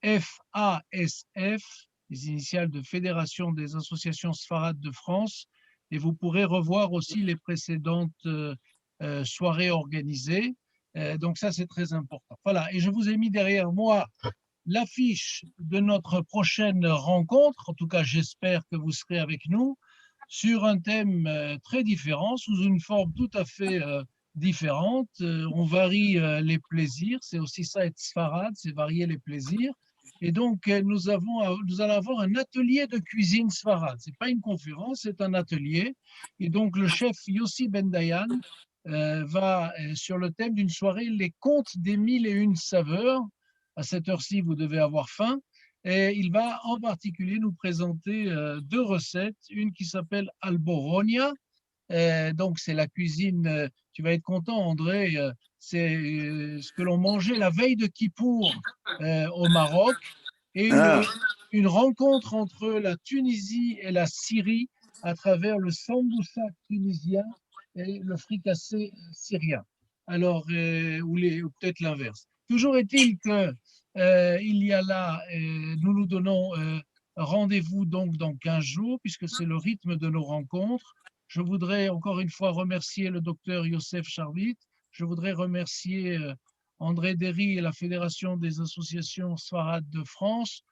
A: FASF, les initiales de Fédération des associations sfarades de France, et vous pourrez revoir aussi les précédentes soirées organisées. Donc ça, c'est très important. Voilà, et je vous ai mis derrière moi l'affiche de notre prochaine rencontre. En tout cas, j'espère que vous serez avec nous sur un thème très différent, sous une forme tout à fait différente. On varie les plaisirs, c'est aussi ça être sfarade, c'est varier les plaisirs. Et donc, nous allons avoir un atelier de cuisine sfarade. Ce n'est pas une conférence, c'est un atelier. Et donc, le chef Yossi Ben Dayan va sur le thème d'une soirée, les contes des 1001 saveurs. À cette heure-ci, vous devez avoir faim. Et il va en particulier nous présenter deux recettes. Une qui s'appelle Alboronia. Donc, c'est la cuisine, tu vas être content, André, c'est ce que l'on mangeait la veille de Kippour au Maroc. Et une rencontre entre la Tunisie et la Syrie à travers le sambusa tunisien et le fricassé syrien. Alors, ou peut-être l'inverse. Toujours est-il que il y a là, nous nous donnons rendez-vous donc dans 15 jours, puisque c'est le rythme de nos rencontres. Je voudrais encore une fois remercier le docteur Youssef Charvit. Je voudrais remercier André Derry et la Fédération des associations sfarades de France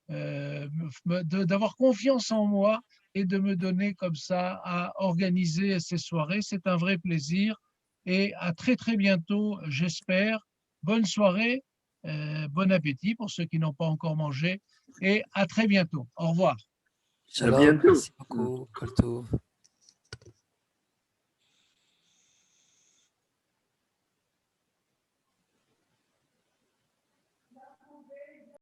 A: d'avoir confiance en moi et de me donner comme ça à organiser ces soirées. C'est un vrai plaisir et à très très bientôt, j'espère. Bonne soirée, bon appétit pour ceux qui n'ont pas encore mangé et à très bientôt. Au revoir.
D: À bientôt.
B: Merci beaucoup, Kolto.